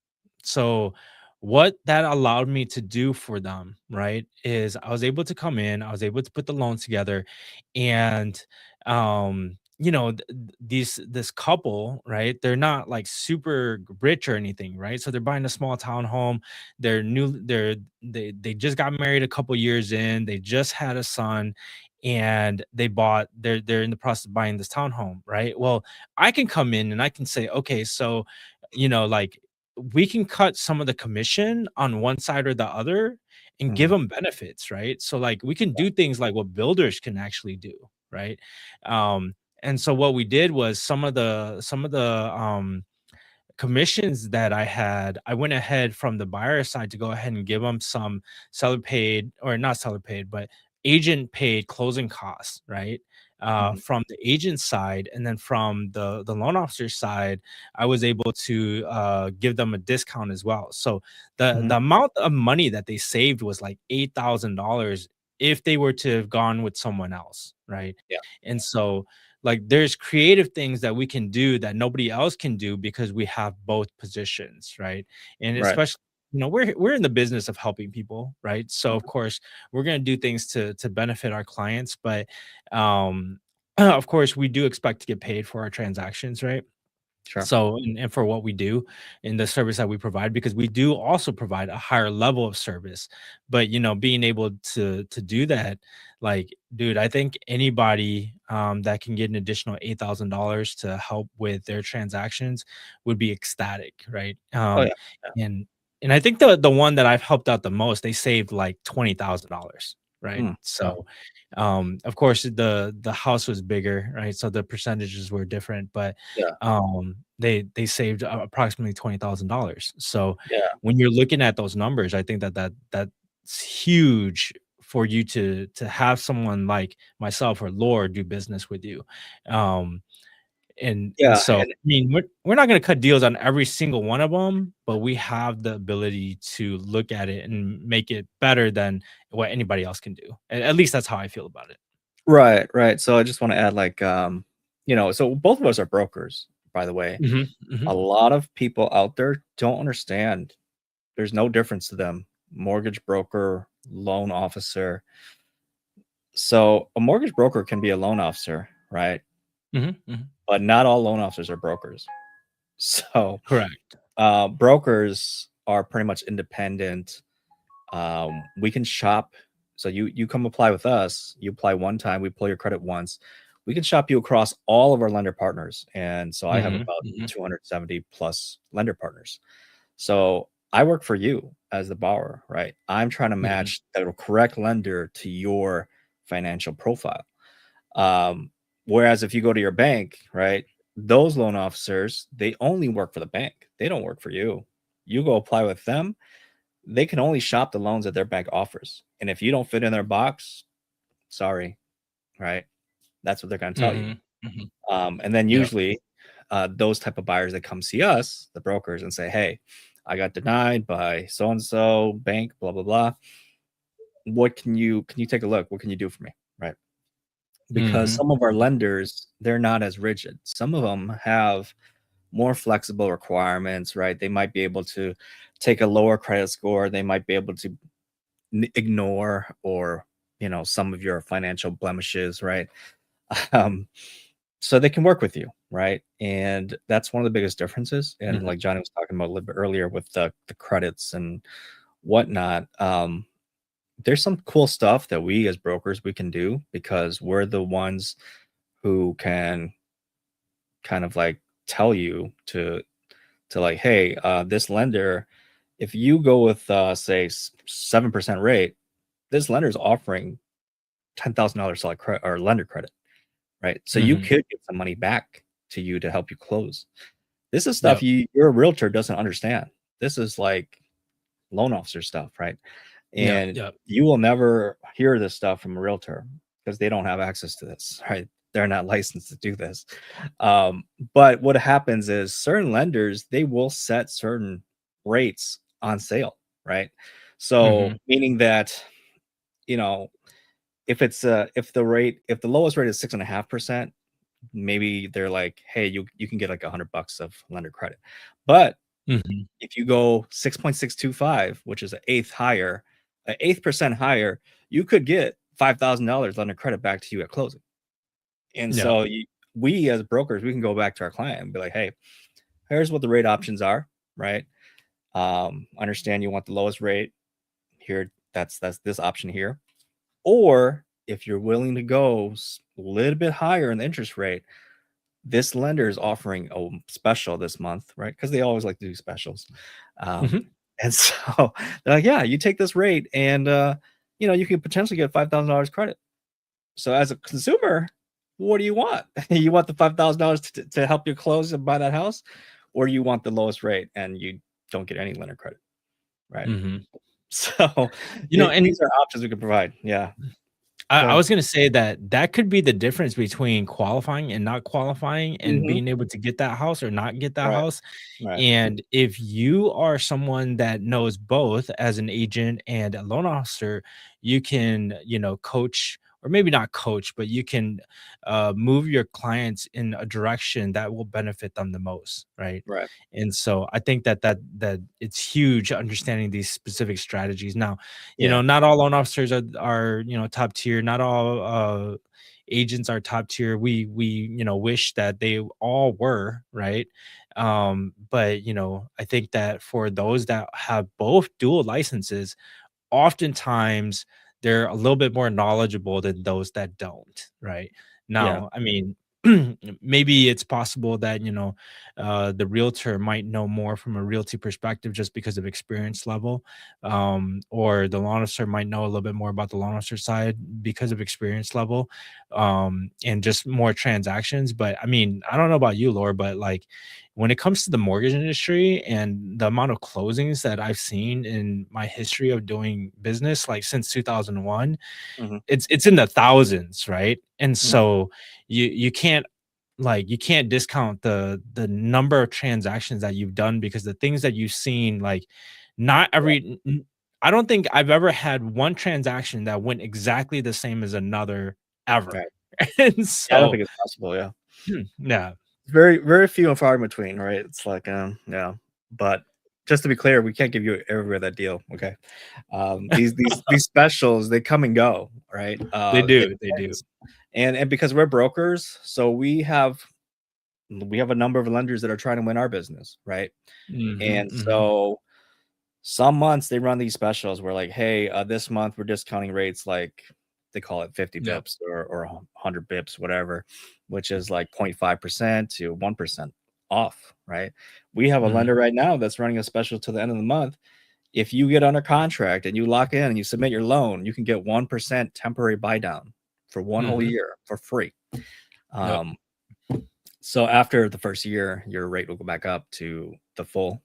So what that allowed me to do for them, right, is I was able to come in, I was able to put the loan together, and this couple, right, they're not like super rich or anything, right? So they're buying a small town home. They just got married a couple years in, they just had a son, and they're in the process of buying this townhome, right? Well, I can come in and I can say, okay, so like we can cut some of the commission on one side or the other and give mhm, them benefits, right? So like we can do things like what builders can actually do, right? And so what we did was some of the commissions that I had, I went ahead from the buyer side to go ahead and give them some seller paid, or not seller paid, but agent paid closing costs, right? Mhm. from the agent side, and then from the loan officer side, I was able to give them a discount as well. So Mhm. the amount of money that they saved was like $8,000 if they were to have gone with someone else, right? Yeah. And so like there's creative things that we can do that nobody else can do because we have both positions, right? And Right. especially, we're in the business of helping people, right? So of course we're going to do things to benefit our clients, but of course we do expect to get paid for our transactions, right? Sure. So, and for what we do in the service that we provide, because we do also provide a higher level of service. But being able to do that, like, dude, I think anybody that can get an additional $8,000 to help with their transactions would be ecstatic, right? Oh yeah. Yeah. And I think the one that I've helped out the most, they saved like $20,000, right? Mm. Wow. So of course the house was bigger, right? So the percentages were different, but Yeah. they saved approximately $20,000. So Yeah. when you're looking at those numbers, I think that's huge for you to have someone like myself or Lord do business with you. Um, and Yeah. so, I And mean, we're not gonna cut deals on every single one of them, but we have the ability to look at it and make it better than what anybody else can do. At least that's how I feel about it. right. Right. So I just want to add, like, so both of us are brokers, by the way. Mhm, mhm, A lot of people out there don't understand. There's no difference to them. Mortgage broker, loan officer. So a mortgage broker can be a loan officer, right? mhm, mhm. But not all loan officers are brokers. So Correct. brokers are pretty much independent. We can shop. So you come apply with us. You apply one time. We pull your credit once. We can shop you across all of our lender partners. And so I have Mhm, about mhm, 270 plus lender partners. So I work for you as the borrower, right? I'm trying to mhm, match the correct lender to your financial profile. Um, Whereas if you go to your bank, right, those loan officers, they only work for the bank. They don't work for you. You go apply with them, they can only shop the loans that their bank offers. And if you don't fit in their box, sorry, right? That's what they're going to tell you. mhm, mhm. And then Yep. usually those type of buyers that come see us, the brokers, and say, hey, I got denied by so and so bank, blah blah blah. What can you take a look? What can you do for me? Right? Because Mhm, some of our mhm, lenders, they're not as rigid. Some of them have more flexible requirements, right? They might be able to take a lower credit score. They might be able to ignore, or some of your financial blemishes, right? um so they can work with you, right? And that's one of the biggest differences. And mhm, like Johnny was talking about a little bit earlier with the credits and whatnot, there's some cool stuff that we as brokers we can do, because we're the ones who can kind of like tell you to like, hey, this lender, if you go with say 7% rate, this lender is offering $10,000 select credit or lender credit, right? So you mhm. could get some money back to you to help you close. This is stuff Yep. your realtor doesn't understand. This is like loan officer stuff, right? Yep, And yep. you will never hear this stuff from a realtor because they don't have access to this, right? They're not licensed to do this. But what happens is certain lenders, they will set certain rates on sale, right? So Mhm, meaning that, you know, if the lowest rate is 6.5%, maybe they're like, hey, you can get like $100 of lender credit. But mhm. if you go 6.625, which is an eighth percent higher, you could get $5,000 lender credit back to you at closing. And Yep. so we as brokers, we can go back to our client and be like, hey, here's what the rate options are, right? Understand you want the lowest rate here. That's this option here. Or if you're willing to go a little bit higher in the interest rate, this lender is offering a special this month, right? Because they always like to do specials. Um, Mhm, and so they're like, yeah, you take this rate and you can potentially get $5,000 credit. So as a consumer, what do you want? You want the $5,000 to help you close and buy that house, or you want the lowest rate and you don't get any lender credit, right? mhm. So And these are options we can provide. Yeah. I But was gonna say that that could be the difference between qualifying and not qualifying and mhm, being able to get that house or not get that right, house. right, And if you are someone that knows both as an agent and a loan officer, you can, coach or maybe not coach, but you can move your clients in a direction that will benefit them the most, right? right. And so I think that it's huge understanding these specific strategies. Now, Yeah, not all loan officers are top tier. Not all agents are top tier. We wish that they all were, right. But I think that for those that have both dual licenses, oftentimes they're a little bit more knowledgeable than those that don't, right? yeah, Now, I mean, maybe it's possible that, the realtor might know more from a realty perspective just because of experience level. Or the loan officer might know a little bit more about the loan officer side because of experience level, and just more transactions. But I mean, I don't know about you, Laura, but like when it comes to the mortgage industry and the amount of closings that I've seen in my history of doing business, like since 2001, mhm, it's in the thousands, right? And mhm, so you can't discount the number of transactions that you've done because the things that you've seen, like not yeah, every I don't think I've ever had one transaction that went exactly the same as another ever. right. And Yeah, I don't so think it's possible, yeah. yeah. Very, very few and far in between, right? It's like, yeah. But just to be clear, we can't give you everywhere that deal, okay? These specials, they come and go, right? They It do, they do. depends. And because we're brokers, so we have a number of lenders that are trying to win our business, right? Mhm, And mhm. so some months they run these specials where like, hey, this month we're discounting rates like they call it 50 Yep. bips or 100 bips, whatever, which is like 0.5% to 1% off, right? We have a Mhm, lender right now that's running a special to the end of the month. If you get under contract and you lock in and you submit your loan, you can get 1% temporary buy down for one whole mhm. year for free. Yep. Um, so after the first year, your rate will go back up to the full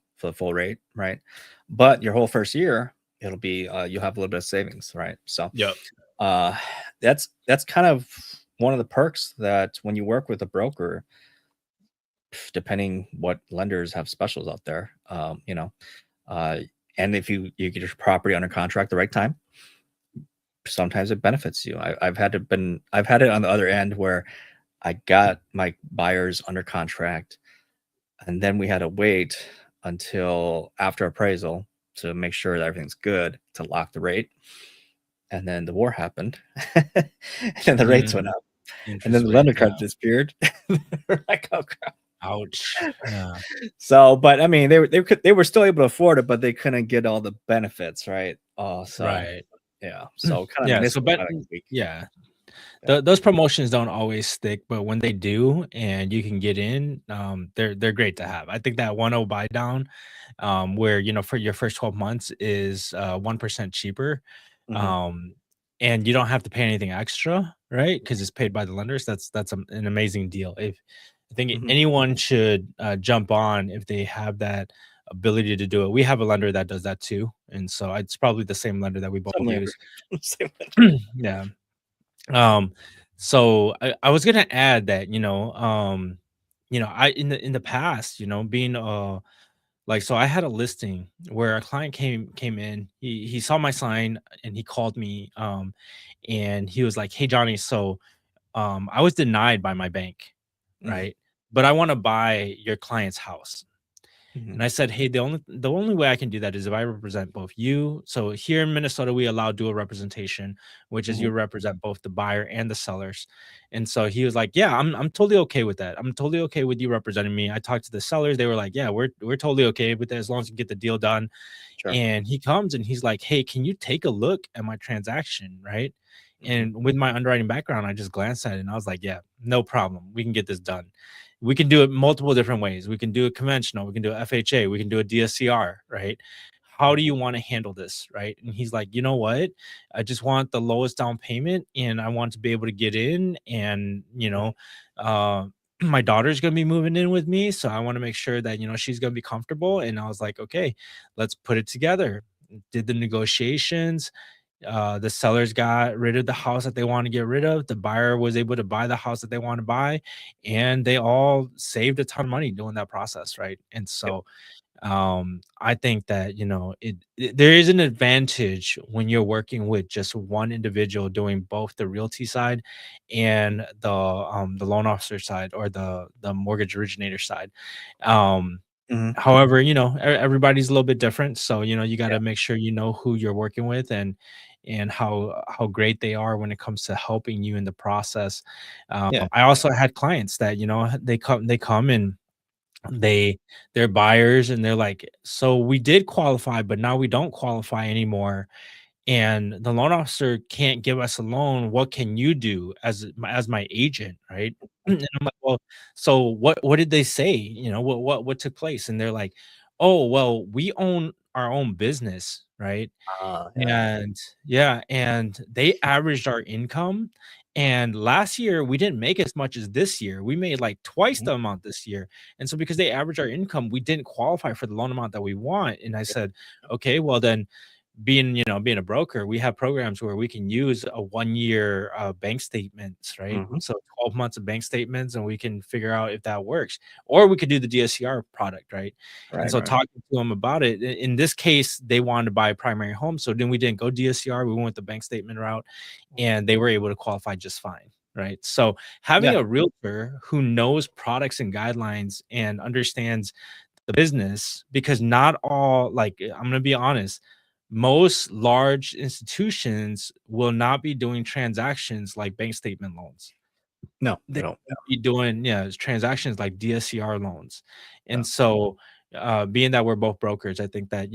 rate, right? But your whole first year, it'll be you'll have a little bit of savings, right? So Yep. uh that's kind of one of the perks that when you work with a broker, depending what lenders have specials out there, uh and if you get your property under contract the right time, sometimes it benefits you. I've had it on the other end where I got my buyers under contract and then we had to wait until after appraisal to make sure that everything's good to lock the rate. And then the war happened, and the rates went Mm, up, and then interest the rate, lender yeah. card disappeared. We're like, oh crap. Ouch. Yeah. So, but I mean, they were still able to afford it, but they couldn't get all the benefits, right? Oh, so Right. yeah, so kind of Yeah, missed so out a week. yeah. Yeah, Those promotions don't always stick, but when they do and you can get in, they're great to have. I think that 1 buy down, where, for your first 12 months is 1% cheaper. hmm, Um, and you don't have to pay anything extra, right? Because it's paid by the lenders. That's an amazing deal. If I think hmm. anyone should jump on if they have that ability to do it. We have a lender that does that too. And so it's probably the same lender that we both Some lender, use. same lender. Yeah. Um, so I was gonna add that, I in the past, being like so I had a listing where a client came in, he saw my sign and he called me, and he was like, "Hey Johnny, so I was denied by my bank, Hmm, right? But I want to buy your client's house." hmm, And I said, "Hey, the only way I can do that is if I represent both you." So here in Minnesota, we allow dual representation, which is hmm. you represent both the buyer and the sellers. And so he was like, "Yeah, I'm totally okay with that. I'm totally okay with you representing me." I talked to the sellers; they were like, "Yeah, we're totally okay with that as long as you get the deal done." Sure. And he comes and he's like, "Hey, can you take a look at my transaction?" Right? Hmm, And with my underwriting background, I just glanced at it and I was like, "Yeah, no problem. We can get this done." We can do it multiple different ways. We can do it conventional, we can do it FHA, we can do a DSCR, right? How do you want to handle this, right? And he's like, "You know what? I just want the lowest down payment and I want to be able to get in and, uh my daughter's going to be moving in with me, so I want to make sure that, she's going to be comfortable." And I was like, "Okay, let's put it together." Did the negotiations. The sellers got rid of the house that they want to get rid of. The buyer was able to buy the house that they want to buy, and they all saved a ton of money doing that process, right? And Yep. so I think that there is an advantage when you're working with just one individual doing both the realty side and the loan officer side, or the mortgage originator side. um Mhm. However, everybody's a little bit different, so you got Yeah. to make sure you know who you're working with, and how great they are when it comes to helping you in the process. Yeah. I also had clients that they come and they're buyers, and they're like, so we did qualify, but now we don't qualify anymore, and the loan officer can't give us a loan. What can you do as my agent, right? And I'm like, well, so what did they say? What took place? And they're like, oh, well, we own our own business, right? Yeah. And yeah, and they averaged our income. And last year we didn't make as much as this year. We made like twice Mhm. the amount this year. And so because they averaged our income, we didn't qualify for the loan amount that we want. And I Yep. said, okay, well then, being a broker, we have programs where we can use a 1 year bank statements, right? Mhm. So 12 months of bank statements, and we can figure out if that works. Or we could do the DSCR product, right? And Right. so Right. talking to them about it, in this case, they wanted to buy a primary home. So then we didn't go DSCR, we went the bank statement route, and they were able to qualify just fine. Right. So having Yeah. a realtor who knows products and guidelines and understands the business, because not all, like, I'm gonna be honest, most large institutions will not be doing transactions like bank statement loans. No, They they don't. will be doing, transactions like DSCR loans. Yeah. And so, being that we're both brokers, I think that,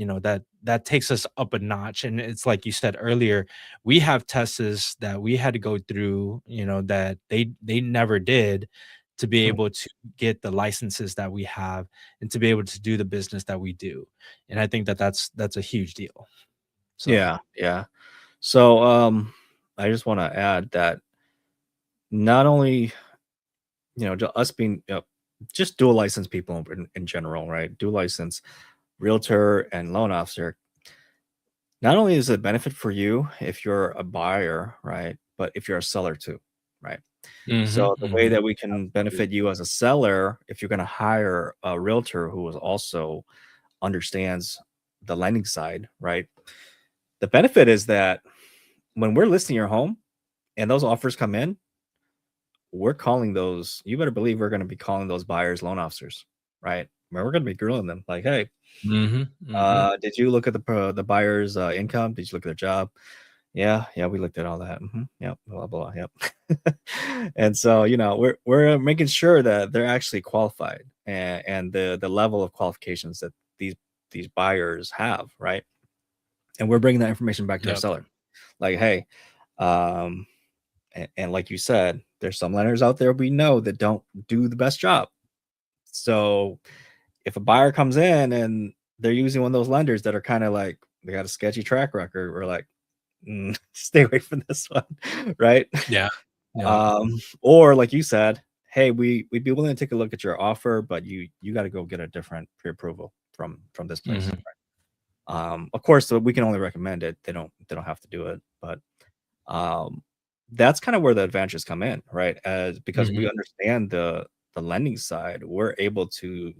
that takes us up a notch. And it's like you said earlier, we have tests that we had to go through, that they never did, to be Mm. able to get the licenses that we have, and to be able to do the business that we do. And I think that that's a huge deal. So, Yeah. Yeah. So, I just want to add that not only us being just dual license people in general, right? Dual license realtor and loan officer. Not only is it a benefit for you if you're a buyer, right? But if you're a seller too, right? mhm, So the way mhm. that we can Absolutely. benefit you as a seller, if you're going to hire a realtor who is also understands the lending side, right? The benefit is that when we're listing your home and those offers come in, we're calling those. You better believe we're going to be calling those buyers loan officers, right? Where we're going to be grilling them, like, hey, Mhm, mhm. did you look at the buyer's income? Did you look at their job? Yeah, yeah, we looked at all that. Yep, blah blah. Yep. And so we're making sure that they're actually qualified and the level of qualifications that these buyers have, right? And we're bringing that information back to our Yep. seller, like, hey, um, and like you said, there's some lenders out there we know that don't do the best job. So if a buyer comes in and they're using one of those lenders that are kind of like they got a sketchy track record, we're like, stay away from this one, right? Yeah. Yep. Or like you said, hey, we'd be willing to take a look at your offer, but you got to go get a different pre-approval from this place. Mhm. Of course, we can only recommend it. They don't have to do it, but um, that's kind of where the advantages come in, right? As because we Mhm. understand the lending side, we're able to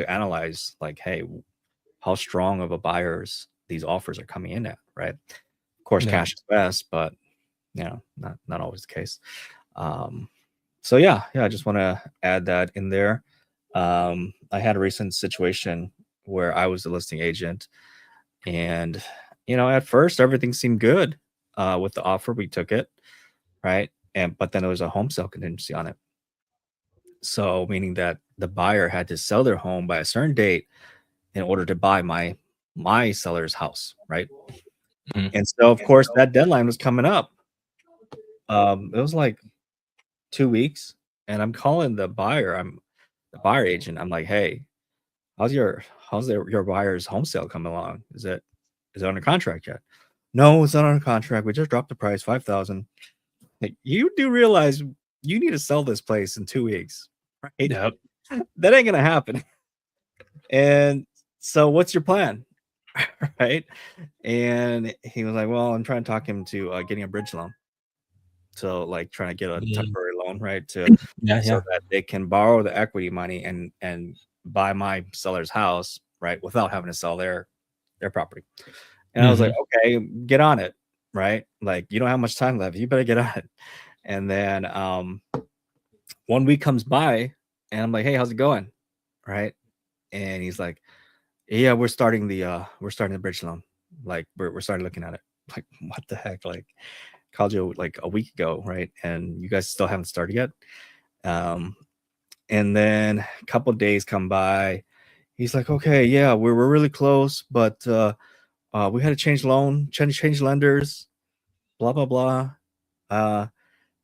analyze like, hey, how strong of a buyers these offers are coming in at, right? Of course, Yeah. cash is best, but not always the case. Um, so yeah, I just want to add that in there. I had a recent situation where I was the listing agent, and at first everything seemed good with the offer. We took it, right? And but then there was a home sale contingency on it. So meaning that the buyer had to sell their home by a certain date in order to buy my seller's house, right? Mhm. And so of course that deadline was coming up. It was like 2 weeks, and I'm calling the buyer. I'm the buyer agent. I'm like, hey, how's your buyer's home sale coming along? Is it under contract yet? No, it's not under contract. We just dropped the price 5,000. Like, you do realize you need to sell this place in 2 weeks, right? Yep. That ain't gonna happen. And so, what's your plan? right? And he was like, well, I'm trying to talk him to getting a bridge loan. So like trying to get a Mm. temporary loan, right? To Yeah, so yeah. that they can borrow the equity money and buy my seller's house, right? Without having to sell their property. And I was like, Mhm. okay, get on it, right? Like you don't have much time left. You better get on it. And then 1 week comes by and I'm like, hey, how's it going? Right. And he's like, yeah, we're starting the bridge loan. Like we're starting looking at it. Like, what the heck? Like called you like a week ago, right? And you guys still haven't started yet. Um, and then a couple of days come by. He's like, okay, yeah, we're really close, but we had to change lenders, blah blah blah. Uh,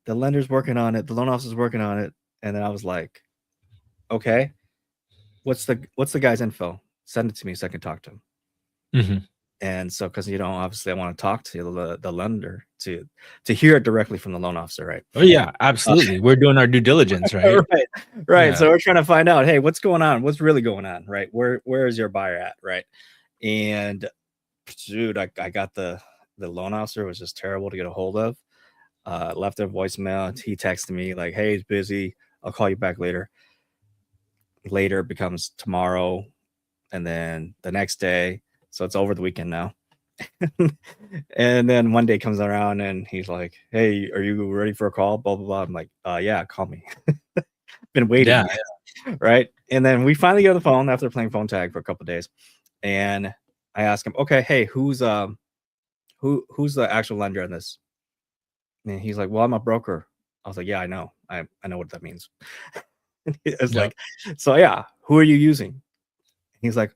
the lender's working on it, the loan officer's working on it. And then I was like, okay, what's the guy's info? Send it to me so I can talk to him. Mhm. And so, because obviously, I want to talk to the lender to hear it directly from the loan officer, right? Oh, yeah, Uh, absolutely. We're doing our due diligence, right? right, right. Yeah. So we're trying to find out, hey, what's going on? What's really going on, right? Where is your buyer at, right? And dude, I got the loan officer was just terrible to get a hold of. Left a voicemail. He texted me like, hey, he's busy. I'll call you back later. Later becomes tomorrow, and then the next day. So it's over the weekend now. And then Monday comes around and he's like, hey, are you ready for a call? Blah blah blah. I'm like, yeah, call me. Been Yeah. waiting. Right. And then we finally get on the phone after playing phone tag for a couple of days. And I ask him, okay, hey, who's the actual lender on this? And he's like, well, I'm a broker. I was like, yeah, I know. I know what that means. It's Yep. like, so yeah, who are you using? He's like,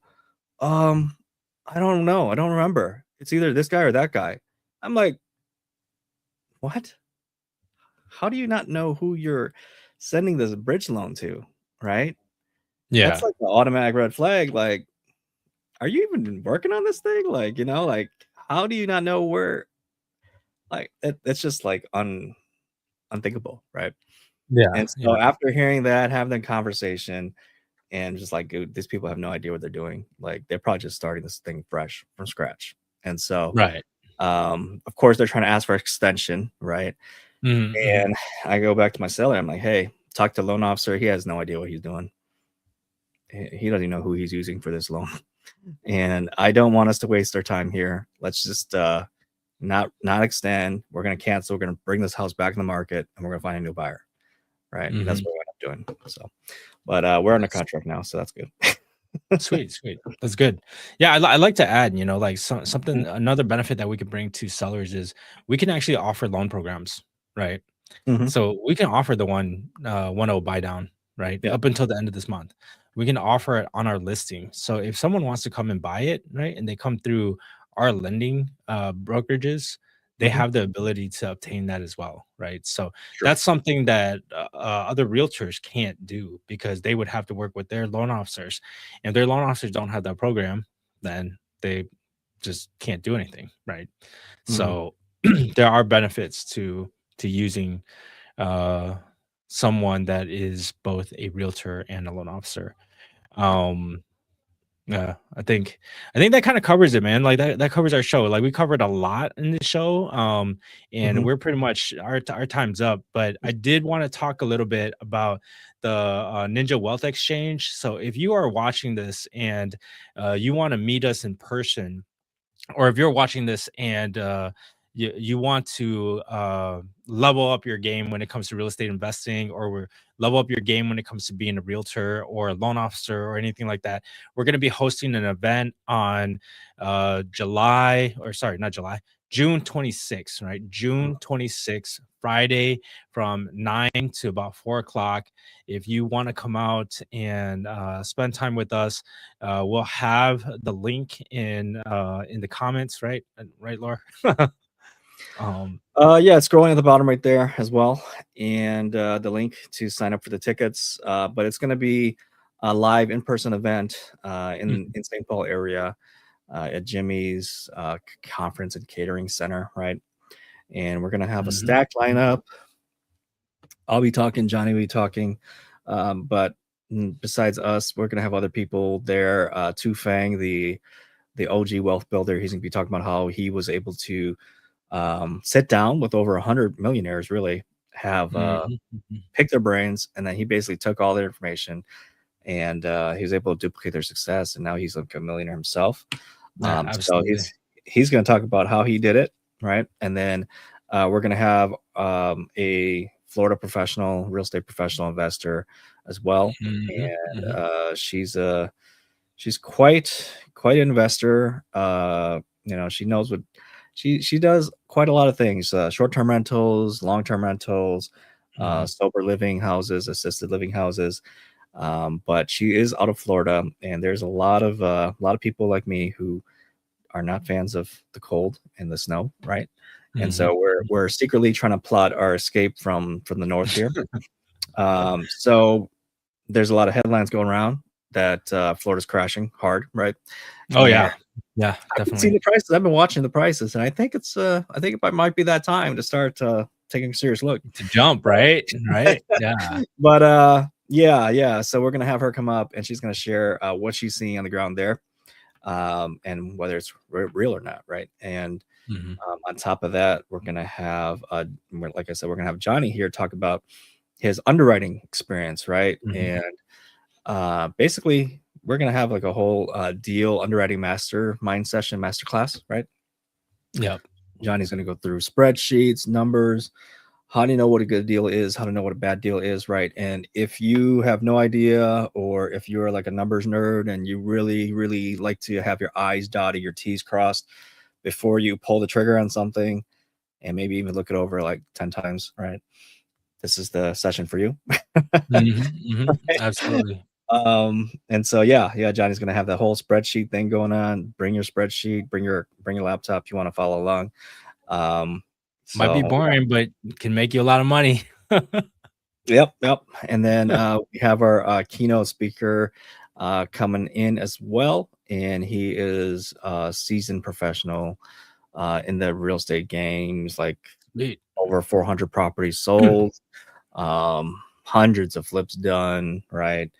um, I don't know. I don't remember. It's either this guy or that guy. I'm like, what? How do you not know who you're sending this bridge loan to? Right? That's Yeah. like an automatic red flag. Like, are you even working on this thing? Like, like how do you not know where like it's just like unthinkable, right? Yeah. And so Yeah. after hearing that, having the conversation and just like, dude, these people have no idea what they're doing. Like they're probably just starting this thing fresh from scratch. And so Right. of course they're trying to ask for extension, right? Mhm, mhm. And I go back to my seller. I'm like, hey, talk to the loan officer. He has no idea what he's doing. He doesn't even know who he's using for this loan. And I don't want us to waste our time here. Let's just not extend. We're gonna cancel. We're gonna bring this house back in the market, and we're gonna find a new buyer. Right, and that's Mhm. what we end up doing. So, but we're under Nice. contract now, so that's good. Sweet, sweet. That's good. Yeah, I like to add, like Mhm, something another benefit that we can bring to sellers is we can actually offer loan programs, right? mhm, So we can offer the 1.0 buy down, right? yeah, Up until the end of this month. We can offer it on our listing. So if someone wants to come and buy it, right, and they come through our lending brokerages, they mhm, have the ability to obtain that as well, right? So sure. that's something that other realtors can't do because they would have to work with their loan officers. And if their loan officers don't have that program, then they just can't do anything, right? Mhm. So there are benefits to using uh, someone that is both a realtor and a loan officer. Um, yeah, I think that kind of covers it, man. Like that covers our show. Like we covered a lot in this show. And Mhm. we're pretty much our time's up. But I did want to talk a little bit about the Ninja Wealth Exchange. So if you are watching this and you want to meet us in person, or if you're watching this and you want to level up your game when it comes to real estate investing, or level up your game when it comes to being a realtor or a loan officer or anything like that, we're going to be hosting an event on June 26th, right? June 26th, Friday, from 9 to about 4 o'clock. If you want to come out and spend time with us, we'll have the link in the comments, right? Right, Laura? um, Yeah, it's scrolling at the bottom right there as well, and the link to sign up for the tickets. But it's going to be a live in-person event in mhm, St. Paul area at Jimmy's conference and catering center, right? And we're going to have a mhm, stacked lineup. I'll be talking, Johnny will be talking, but besides us, we're going to have other people there. Tu Fang, the the OG wealth builder. He's going to be talking about how he was able to sit down with over 100 millionaires, really have pick their brains, and then he basically took all their information and he was able to duplicate their success, and now he's like a millionaire himself. Yeah, So absolutely. he's going to talk about how he did it, right? And then we're going to have a Florida professional, real estate professional investor as well, and she's quite an investor. She knows what she does quite a lot of things: short-term rentals, long-term rentals, sober living houses, assisted living houses. But she is out of Florida, and there's a lot of people like me who are not fans of the cold and the snow, right? And so we're secretly trying to plot our escape from the north here. So there's a lot of headlines going around that Florida's crashing hard, right? Oh And yeah, yeah, I've been seeing definitely. the prices. I've been watching the prices, and I think it might be that time to start taking a serious look. To jump, right? Right? Yeah. But yeah. So we're gonna have her come up, and she's gonna share what she's seeing on the ground there, and whether it's real or not, right? And on top of that, we're gonna have, like I said, we're gonna have Johnny here talk about his underwriting experience, right? And basically, we're gonna have like a whole deal underwriting master class, right? Yep. Johnny's gonna go through spreadsheets, numbers, how do you know what a good deal is, how to know what a bad deal is, right? And if you have no idea, or if you're like a numbers nerd and you really, really like to have your I's dotted, your T's crossed before you pull the trigger on something, and maybe even look it over like 10 times, right? This is the session for you. Absolutely. And so yeah, Johnny's gonna have that whole spreadsheet thing going on. Bring your spreadsheet, bring your laptop if you want to follow along. Might be So boring, but can make you a lot of money. Yep. And then we have our keynote speaker coming in as well, and he is a seasoned professional in the real estate games, like Sweet. over 400 properties sold, hundreds of flips done, right?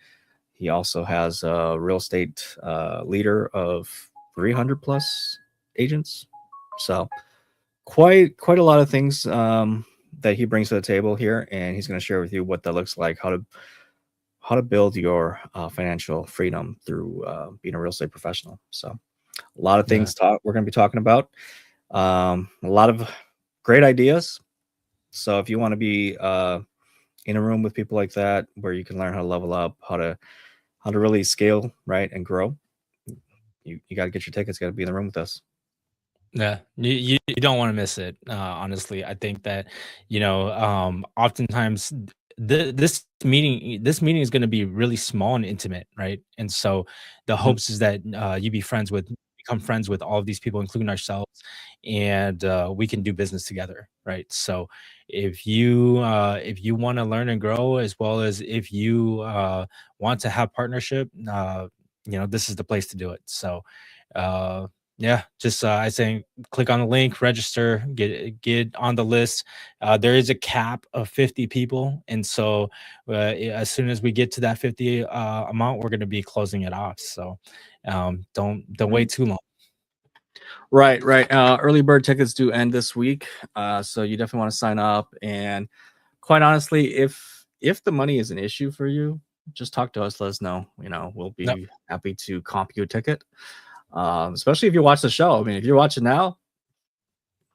He also has a real estate leader of 300 plus agents. So quite a lot of things that he brings to the table here, and he's going to share with you what that looks like, how to build your financial freedom through being a real estate professional. So a lot of things we're going to be talking about, a lot of great ideas. So if you want to be in a room with people like that, where you can learn how to level up, how to really scale, right, and grow, you got to get your tickets, got to be in the room with us. Yeah, you don't want to miss it. Honestly, I think that oftentimes this meeting is going to be really small and intimate, right? And so the hopes is that you become friends with all of these people, including ourselves, and we can do business together, right? So if you want to learn and grow, as well as if you want to have partnership, this is the place to do it. So. Yeah, just I say click on the link, register, get on the list. There is a cap of 50 people, and so as soon as we get to that 50 amount, we're going to be closing it off. So don't wait too long. Right. Early bird tickets do end this week, so you definitely want to sign up. And quite honestly, if the money is an issue for you, just talk to us. Let us know. We'll be happy to comp you a ticket. Especially if you watch the show. I mean, if you're watching now,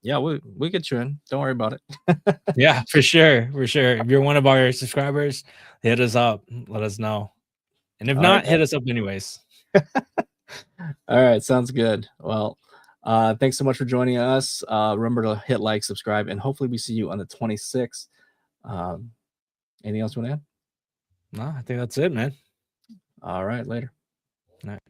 yeah, we get you in. Don't worry about it. Yeah, for sure. If you're one of our subscribers, hit us up. Let us know. And if not, hit us up anyways. All right, sounds good. Well, thanks so much for joining us. Remember to hit like, subscribe, and hopefully we see you on the 26th. Anything else you want to add? No, I think that's it, man. All right, later. All right.